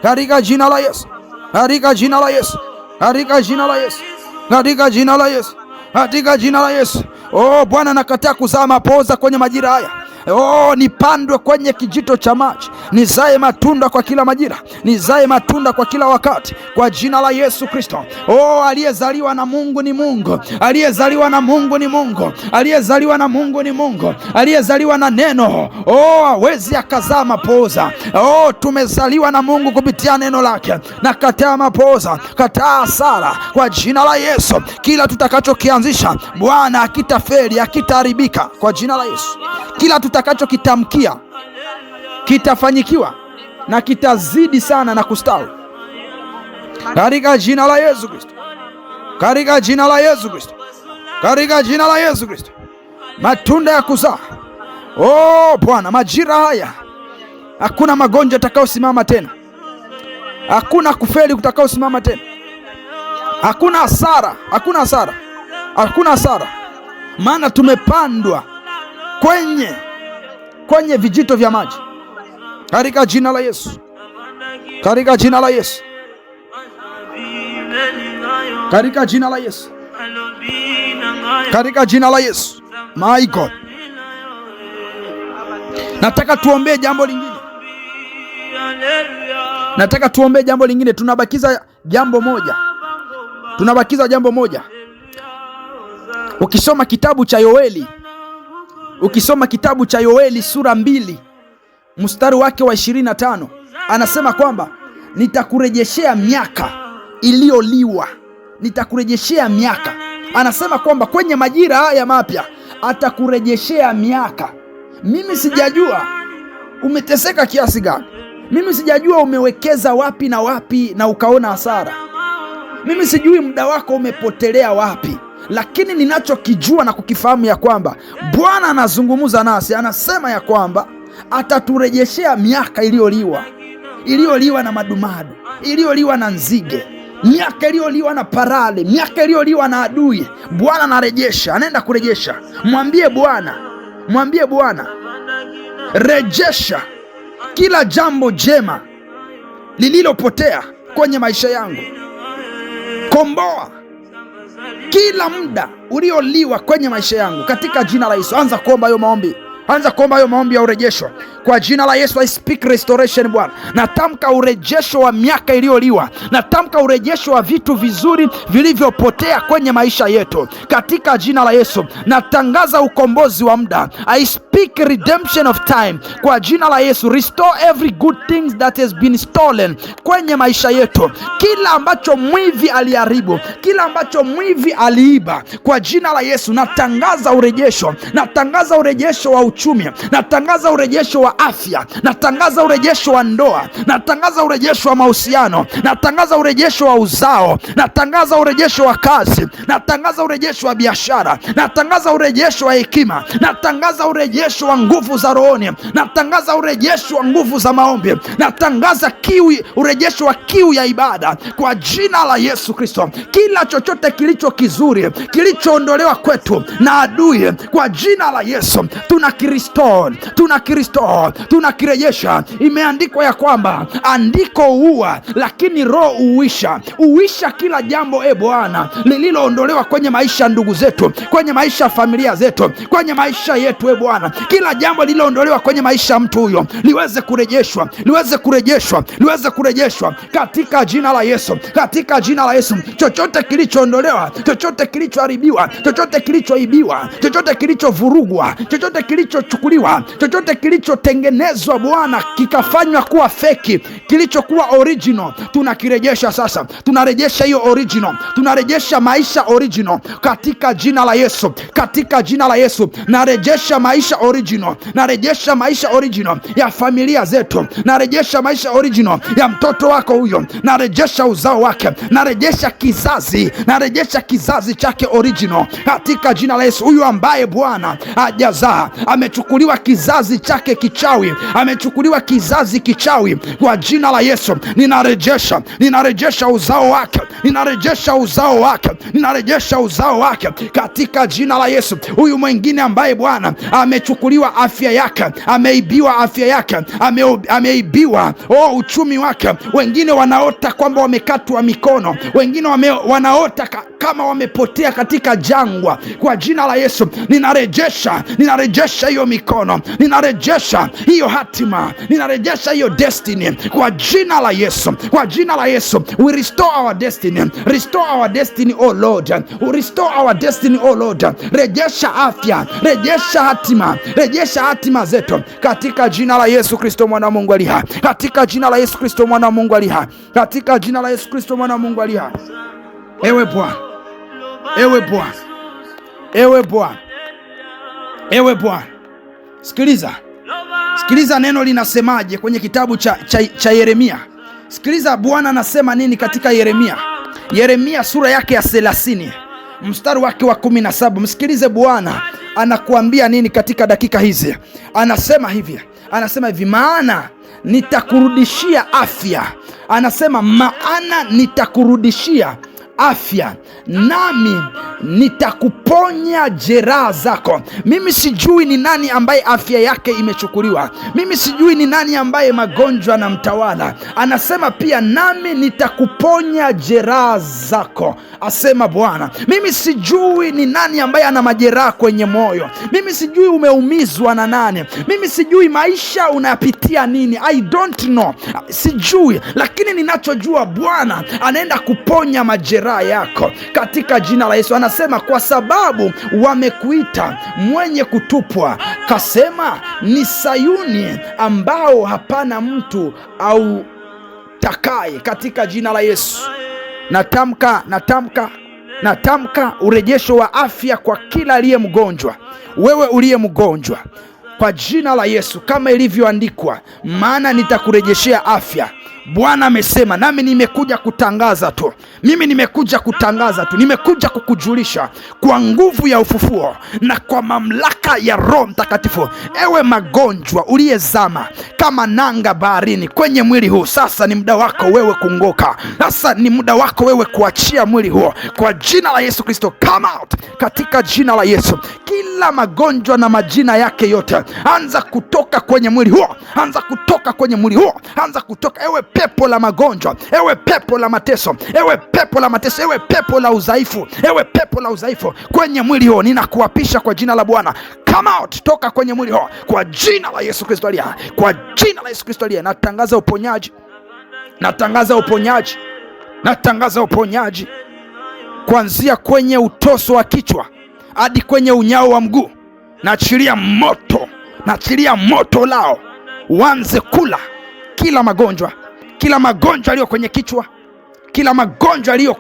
katika jina la Yesu, katika jina la Yesu, katika jina la Yesu, katika jina la Yesu, katika jina la Yesu. Oh Bwana, nakataa kuzaa mapooza kwenye majira haya. Oh, nipandwe kwenye kijito cha maji, nizae matunda kwa kila majira, nizae matunda kwa kila wakati, kwa jina la Yesu Kristo. Oh, aliyezaliwa na Mungu ni Mungu, aliyezaliwa na Mungu ni Mungu, aliyezaliwa na Mungu ni Mungu, aliyezaliwa na neno. Oh, hawezi akazaa mapooza. Oh, tumezaliwa na Mungu kupitia neno lake. Na kataa mapooza, kataa hasara kwa jina la Yesu. Kila tutakachokianzisha Bwana hakitafeli, hakitaharibika kwa jina la Yesu. Kila tutakachokitamkia kitafanyikiwa na kitazidi sana na kustawi katika jina la Yesu Kristo, katika jina la Yesu Kristo, katika jina la Yesu Kristo. Matunda ya kuzaa. Oh Bwana, majira haya hakuna magonjwa yatakayosimama tena, hakuna kufeli kutakayosimama tena, hakuna hasara, hakuna hasara, maana tumepandwa kwenye vijito vya maji katika jina la Yesu, katika jina la Yesu, katika jina la Yesu, katika jina la Yesu. My God, nataka tuombee jambo lingine, tunabakiza jambo moja. Ukisoma kitabu cha Yoeli sura 2 mstari wake wa 25, anasema kwamba nitakurejeshea miaka iliyoliwa, nitakurejeshea miaka. Anasema kwamba kwenye majira haya mapya atakurejeshea miaka. Mimi sijajua umeteseka kiasi gani, mimi sijajua umewekeza wapi na wapi na ukaona hasara, mimi sijui muda wako umepotelea wapi, lakini ninachokijua na kukifahamu ya kwamba Bwana anazungumza nasi, anasema ya kwamba ataturejeshea miaka iliyoliwa na madumadu, iliyoliwa na nzige, miaka iliyoliwa na parale, miaka iliyoliwa na adui. Bwana anarejesha, anaenda kurejesha. Mwambie Bwana, rejesha kila jambo jema lililopotea kwenye maisha yangu. Komboa kila muda ulioliwa kwenye maisha yangu katika jina la Yesu. Anza kuomba hayo maombi ya urejesho kwa jina la Yesu. I speak restoration Bwana. Natamka urejesho wa miaka iliyoliwa, natamka urejesho wa vitu vizuri vilivyopotea kwenye maisha yetu katika jina la Yesu. Natangaza ukombozi wa muda. I speak redemption of time kwa jina la Yesu. Restore every good things that has been stolen kwenye maisha yetu. Kila ambacho mwivi aliharibu, kila ambacho mwivi aliiba, kwa jina la Yesu natangaza urejesho. Natangaza urejesho wa uchumi, natangaza urejesho wa afya, natangaza urejesho wa ndoa, natangaza urejesho wa mahusiano, natangaza urejesho wa uzao, natangaza urejesho wa kazi, natangaza urejesho wa biashara, natangaza urejesho wa hekima, natangaza urejesho wa nguvu za rohoni, natangaza urejesho wa nguvu za maombi, natangaza urejesho wa kiu ya ibada kwa jina la Yesu Kristo. Kila chochote kilicho kizuri kilichoondolewa kwetu na adui, kwa jina la Yesu tunakirejesha. Imeandikwa ya kwamba andiko huua, lakini roho huisha kila jambo, Bwana, lililoondolewa kwenye maisha ya ndugu zetu, kwenye maisha ya familia zetu, kwenye maisha yetu, Bwana. Kila jambo lililoondolewa kwenye maisha ya mtu huyo liweze kurejeshwa katika jina la Yesu, katika jina la Yesu. Chochote kilichoondolewa, chochote kilichoharibiwa, chochote kilichoibiwa, chochote kilichovurugwa, chochote kilichochukuliwa, chochote kilichotengenezwa, Bwana, kikafanywa kuwa feki, kilichokuwa original, tunakirejesha sasa. Tunarejesha hiyo original, tunarejesha maisha original katika jina la Yesu, katika jina la Yesu. Narejesha maisha original, narejesha maisha original ya familia zetu, narejesha maisha original ya mtoto wako huyo, narejesha uzao wake, narejesha kizazi chake original katika jina la Yesu. Huyu ambaye Bwana hajazaa, amechukuliwa kizazi chake kichawi, amechukuliwa kizazi kichawi, kwa jina la Yesu ninarejesha uzao wake, ninarejesha uzao wake katika jina la Yesu. Huyu mwingine ambaye Bwana amechukuliwa afya yake, ameibiwa afya yake, ameibiwa uchumi wake. Wengine wanaota kwamba wamekatwa mikono, wengine wanaota kama wamepotea katika jangwa. Kwa jina la Yesu ninarejesha hiyo mikono, ninarejesha hiyo hatima, ninarejesha hiyo destiny kwa jina la Yesu, kwa jina la Yesu. We restore our destiny, oh Lord, restore our destiny, oh Lord. Rejesha afya, rejesha hatima zetu katika jina la Yesu Kristo mwana wa Mungu aliye hai, katika jina la Yesu Kristo mwana wa Mungu aliye hai, katika jina la Yesu Kristo mwana wa Mungu aliye hai. Ewe Bwana, sikiliza neno linasemaje kwenye kitabu cha Yeremia. Sikiliza Bwana anasema nini katika Yeremia sura yake ya 30 mstari wake wa 17. Msikilize Bwana anakuambia nini katika dakika hizi. Anasema hivi, maana nitakurudishia afya. Anasema maana nitakurudishia afya, nami nitakuponya jeraha zako. Mimi sijui ni nani ambaye afya yake imechukuliwa, mimi sijui ni nani ambaye magonjwa na mtawala. Anasema pia nami nitakuponya jeraha zako, asema Bwana. Mimi sijui ni nani ambaye ana majeraha kwenye moyo, mimi sijui umeumizwa na nani, mimi sijui maisha unayapitia nini, I don't know, sijui. Lakini ninachojua Bwana anaenda kuponya majeraha yako katika jina la Yesu. Anasema kwa sababu wamekuita mwenye kutupwa, kasema ni Sayuni ambao hapana mtu au takaye, katika jina la Yesu. Natamka urejesho wa afya kwa kila aliye mgonjwa. Wewe uliye mgonjwa, kwa jina la Yesu, kama ilivyoandikwa, maana nitakurejeshea afya. Bwana amesema, nami nimekuja kutangaza tu. Mimi nimekuja kutangaza tu, nimekuja kukujulisha kwa nguvu ya ufufuo na kwa mamlaka ya Roho Mtakatifu. Ewe magonjwa uliyezama kama nanga baharini kwenye mwili huu, sasa ni muda wako wewe kungoka. Sasa ni muda wako wewe kuachia mwili huo kwa jina la Yesu Kristo. Come out katika jina la Yesu. Kila magonjwa na majina yake yote, anza kutoka kwenye mwili huo, anza kutoka kwenye mwili huo, anza kutoka. Ewe pepo la magonjwa, ewe pepo la mateso, ewe pepo la mateso, ewe pepo la udhaifu, ewe pepo la udhaifu kwenye mwili huo, ninakuapisha kwa jina la Bwana. Come out, toka kwenye mwili huo kwa jina la Yesu Kristo aliye hai, kwa jina la Yesu Kristo aliye. Natangaza uponyaji, natangaza uponyaji, natangaza uponyaji kuanzia kwenye utoso wa kichwa hadi kwenye unyao wa mguu. Naachilia moto, naachilia moto lao uanze kula kila magonjwa, kila magonjwa yaliyo kwenye kichwa, kila magonjwa yaliyo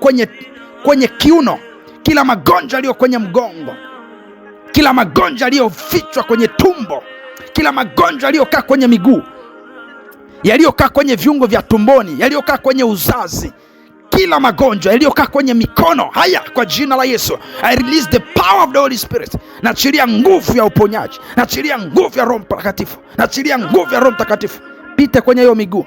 kwenye kiuno, kila magonjwa yaliyo kwenye mgongo, kila magonjwa yaliyofichwa kwenye tumbo, kila magonjwa yaliyokaa kwenye miguu, yaliyokaa kwenye viungo vya tumboni, yaliyokaa kwenye uzazi, kila magonjwa yaliyokaa kwenye mikono, haya kwa jina la Yesu, I release the power of the Holy Spirit. Naachilia nguvu ya uponyaji, naachilia nguvu ya Roho Mtakatifu, naachilia nguvu ya Roho Mtakatifu. Pite kwenye hiyo miguu,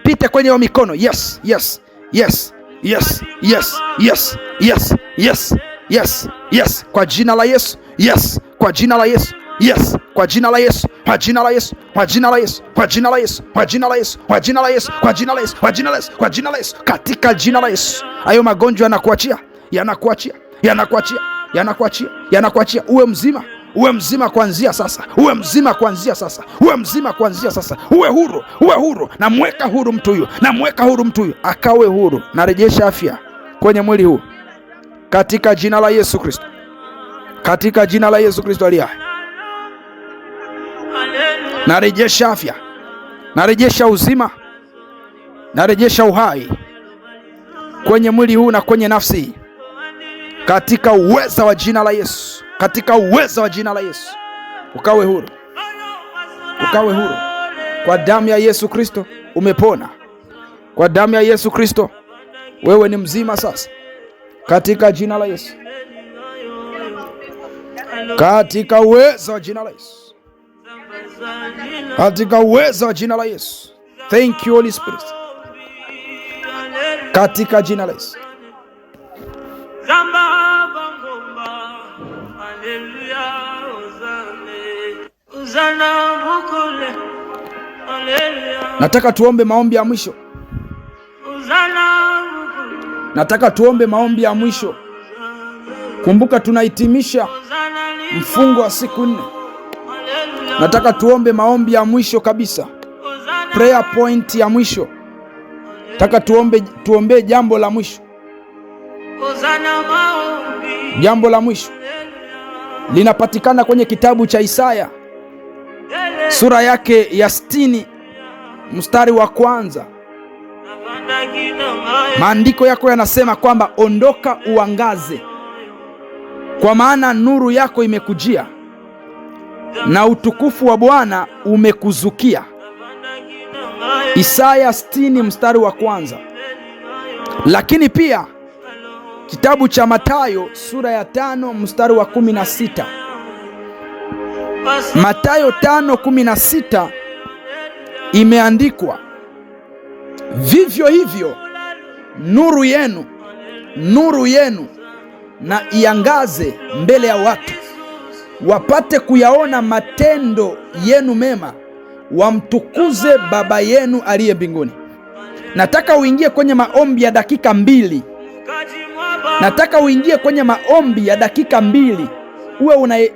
pite kwenye hiyo mikono. Yes, yes, yes, yes, yes, yes, yes, yes, yes, yes, kwa jina la Yesu. Yes, kwa jina la Yesu. Yes, kwa jina la Yesu, kwa jina la Yesu, kwa jina la Yesu, kwa jina la Yesu, kwa jina la Yesu, kwa jina la Yesu, kwa jina la Yesu, kwa jina la Yesu, kwa jina la Yesu, katika jina la Yesu. Hayo magonjwa yanakuachia, yanakuachia, yanakuachia, yanakuachia, yanakuachia. Uwe mzima, uwe mzima kuanzia sasa, uwe mzima kuanzia sasa, uwe mzima kuanzia sasa, uwe huru, uwe huru. Namweka huru mtu huyu, namweka huru mtu huyu, akawe huru. Narejesha afya kwenye mwili huu katika jina la Yesu Kristo, katika jina la Yesu Kristo aliye hai. Narejesha afya, narejesha uzima, narejesha uhai kwenye mwili huu na kwenye nafsi hii, katika uweza wa jina la Yesu, katika uweza wa jina la Yesu. Ukawe huru, ukawe huru. Kwa damu ya Yesu Kristo umepona, kwa damu ya Yesu Kristo wewe ni mzima sasa, katika jina la Yesu, katika uweza wa jina la Yesu, katika uwezo wa jina la Yesu. Thank you Holy Spirit, katika jina la Yesu. Nataka tuombe maombi ya mwisho, nataka tuombe maombi ya mwisho. Kumbuka tunahitimisha mfungo wa siku 4. Nataka tuombe maombi ya mwisho kabisa, prayer point ya mwisho. Nataka tuombe jambo la mwisho. Jambo la mwisho linapatikana kwenye kitabu cha Isaya sura yake ya 60 mstari wa 1. Maandiko yako yanasema kwamba ondoka uangaze, kwa maana nuru yako imekujia na utukufu wa Bwana umekuzukia. Isaya 60 mstari wa 1. Lakini pia kitabu cha Mathayo sura ya 5 mstari wa 16. Mathayo 5:16 imeandikwa, vivyo hivyo nuru yenu na iangaze mbele ya watu, wapate kuyaona matendo yenu mema, wamtukuze Baba yenu aliye mbinguni. Nataka uingie kwenye maombi ya dakika 2. Nataka uingie kwenye maombi ya dakika 2.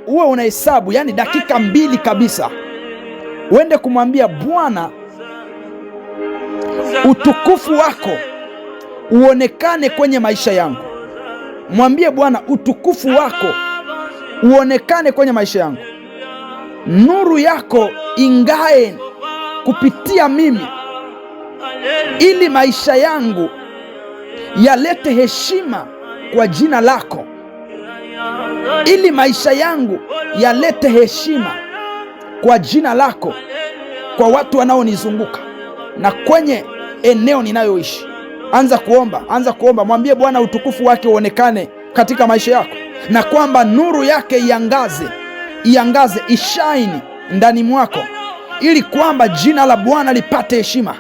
Uwe unahesabu, yani dakika 2 kabisa. Uende kumwambia Bwana, utukufu wako uonekane kwenye maisha yangu. Mwambie Bwana, utukufu wako uonekane kwenye maisha yangu. Nuru yako ingae kupitia mimi, ili maisha yangu yalete heshima kwa jina lako, ili maisha yangu yalete heshima kwa jina lako, kwa watu wanaonizunguka na kwenye eneo ninayoishi. Anza kuomba, mwambie Bwana utukufu wake uonekane katika maisha yako, na kwamba nuru yake iangaze, ishine ndani mwako, ili kwamba jina la Bwana lipate heshima,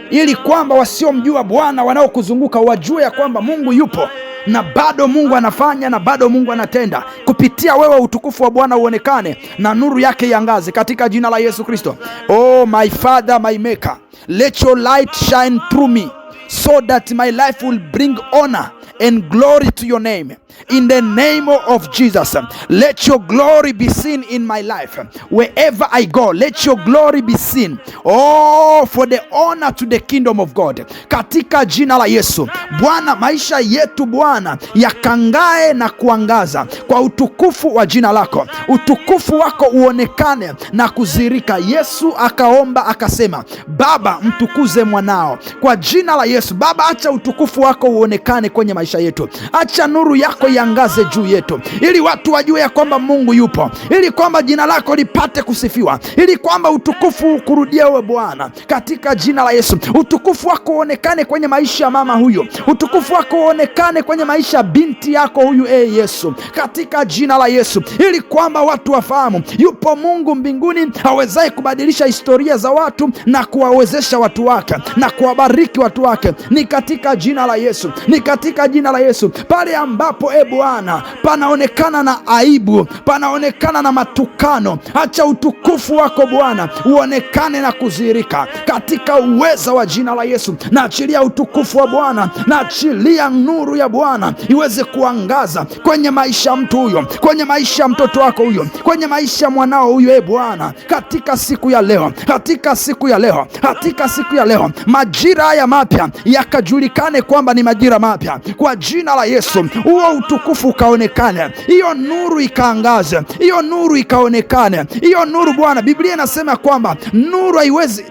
ili kwamba wasiomjua Bwana wanaokuzunguka wajue ya kwamba Mungu yupo, na bado Mungu anafanya, na bado Mungu anatenda kupitia wewe. Utukufu wa Bwana uonekane na nuru yake iangaze katika jina la Yesu Kristo. Oh my Father, my Maker, let your light shine through me, so that my life will bring honor and glory to your name. In the name of Jesus, let your glory be seen in my life. Wherever I go, let your glory be seen. Oh, for the honor to the kingdom of God. Katika jina la Yesu. Bwana, maisha yetu Bwana yakangae na kuangaza kwa utukufu wa jina lako. Utukufu wako uonekane na kuzirika. Yesu akaomba akasema, Baba mtukuze mwanao. Kwa jina la Yesu, Baba acha utukufu wako uonekane kwenye maisha yetu. Acha nuru yako yako iangaze juu yetu, ili watu wajue ya kwamba Mungu yupo, ili kwamba jina lako lipate kusifiwa, ili kwamba utukufu ukurudie wewe Bwana, katika jina la Yesu. Utukufu wako uonekane kwenye maisha ya mama huyo, utukufu wako uonekane kwenye maisha ya binti yako huyu, Yesu, katika jina la Yesu, ili kwamba watu wafahamu yupo Mungu mbinguni awezaye kubadilisha historia za watu na kuwawezesha watu wake na kuwabariki watu wake. Ni katika jina la Yesu, ni katika jina la Yesu. Pale ambapo Bwana panaonekana na aibu, panaonekana na matukano, acha utukufu wako Bwana uonekane na kudhihirika katika uweza wa jina la Yesu. Naachilia utukufu wa Bwana, naachilia nuru ya Bwana iweze kuangaza kwenye maisha ya mtu huyo, kwenye maisha ya mtoto wako huyo, kwenye maisha ya mwanao huyo, Bwana, katika siku ya leo, katika siku ya leo, katika siku ya leo, majira haya mapya yakajulikane kwamba ni majira mapya kwa jina la Yesu. Huo utukufu ukaonekane, hiyo nuru ikaangaze, hiyo nuru ikaonekane, hiyo nuru Bwana. Biblia inasema kwamba nuru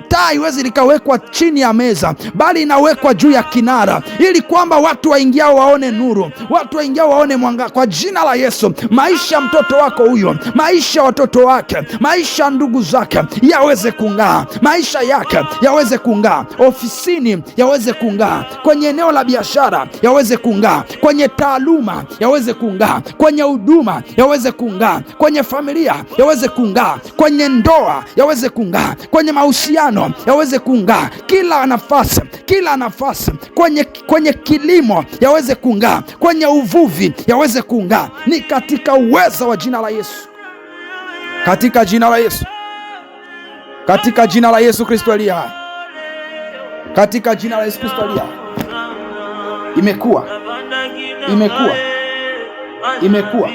taa haiwezi likawekwa chini ya meza, bali inawekwa juu ya kinara, ili kwamba watu waingiao waone nuru, watu waingiao waone mwanga. Kwa jina la Yesu, maisha mtoto wako huyo, maisha watoto wake, maisha ndugu zake yaweze kung'aa, maisha yake yaweze kung'aa, ofisini yaweze kung'aa, kwenye eneo la biashara yaweze kung'aa, kwenye taaluma yaweze kung'aa, kwenye huduma yaweze kung'aa, kwenye familia yaweze kung'aa, kwenye ndoa yaweze kung'aa, kwenye mahusiano yaweze kung'aa, kila nafasi, kwenye kilimo yaweze kung'aa, kwenye uvuvi yaweze kung'aa. Ni katika uwezo wa jina la Yesu, katika jina la Yesu, katika jina la Yesu Kristo aliye hai, katika jina la Yesu Kristo aliye hai. Imekuwa.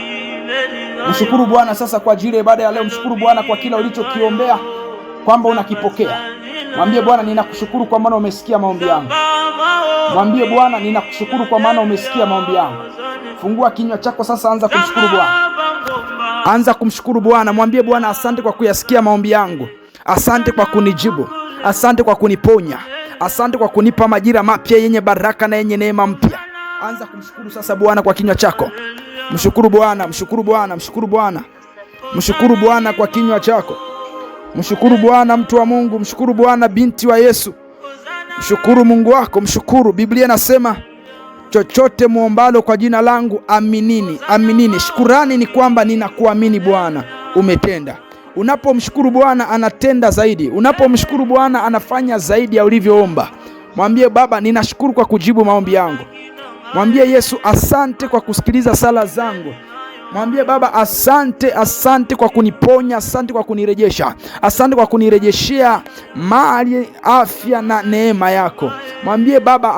Mshukuru Bwana sasa kwa ajili ya ibada ya leo. Mshukuru Bwana kwa kila ulichokiombea kwamba unakipokea. Mwambie Bwana, ninakushukuru kwa maana umesikia maombi yangu. Mwambie Bwana, ninakushukuru kwa maana umesikia maombi yangu. Fungua kinywa chako sasa, anza kumshukuru Bwana. Anza kumshukuru Bwana. Mwambie Bwana, asante kwa kuyasikia maombi yangu. Asante kwa kunijibu. Asante kwa kuniponya. Asante kwa kunipa majira mapya yenye baraka na yenye neema mpya. Anza kumshukuru sasa Bwana kwa kinywa chako. Mshukuru Bwana, mshukuru Bwana, mshukuru Bwana. Mshukuru Bwana kwa kinywa chako. Mshukuru Bwana mtu wa Mungu, mshukuru Bwana binti wa Yesu. Mshukuru Mungu wako, mshukuru. Biblia inasema chochote muombalo kwa jina langu aminini, aminini. Shukurani ni kwamba ninakuamini Bwana umetenda. Unapomshukuru Bwana anatenda zaidi. Unapomshukuru Bwana anafanya zaidi ya ulivyoomba. Mwambie Baba, ninashukuru kwa kujibu maombi yangu. Mwambie Yesu, asante kwa kusikiliza sala zangu. Mwambie Baba, asante kwa kuniponya, asante kwa kunirejesha, asante kwa kunirejeshea mali, afya na neema yako. Mwambie Baba,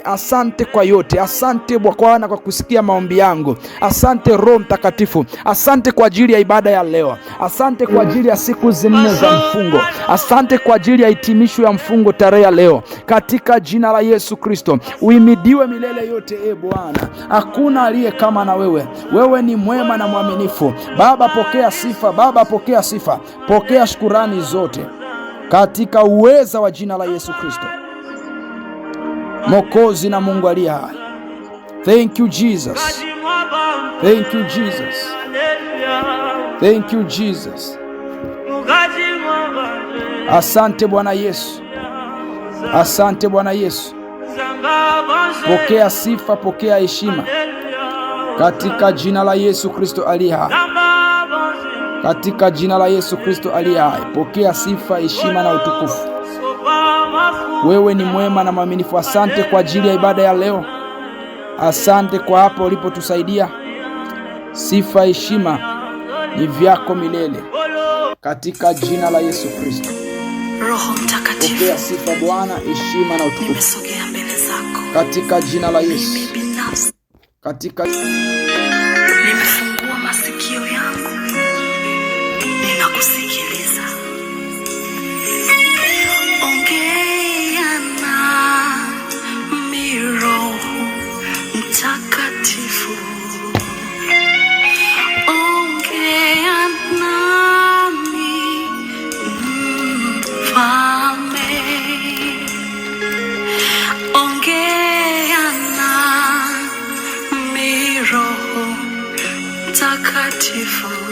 asante kwa yote. Asante Bwana kwa kusikia maombi yangu. Asante Roho Mtakatifu. Asante kwa ajili ya ibada ya leo. Asante kwa ajili ya siku 4 za mfungo. Asante kwa ajili ya hitimisho ya mfungo tarehe ya leo. Katika jina la Yesu Kristo, uhimidiwe milele yote Bwana. Hakuna aliye kama na wewe. Wewe ni mwema na mwaminifu. Baba, pokea sifa. Baba, pokea sifa. Pokea shukurani zote katika uweza wa jina la Yesu Kristo, Mwokozi na Mungu aliye hai. Thank you Jesus. Thank you Jesus. Thank you Jesus. Asante Bwana Yesu. Asante Bwana Yesu. Pokea sifa, pokea heshima katika jina la Yesu Kristo aliye hai. Katika jina la Yesu Kristo aliye hai, pokea sifa, heshima na utukufu. Wewe ni mwema na mwaminifu. Asante kwa ajili ya ibada ya leo. Asante kwa hapo ulipotusaidia. Sifa, heshima ni vyako milele, katika jina la Yesu Kristo. Roho Mtakatifu, pokea sifa Bwana, heshima na utukufu. Nimesogea mbele zako katika jina la Yesu. Nimefungua masikio yangu, ninakusikiliza. Ongea nami Roho Mtakatifu. Ongea nami Mfalme. Ongea nami Roho mtakatifu.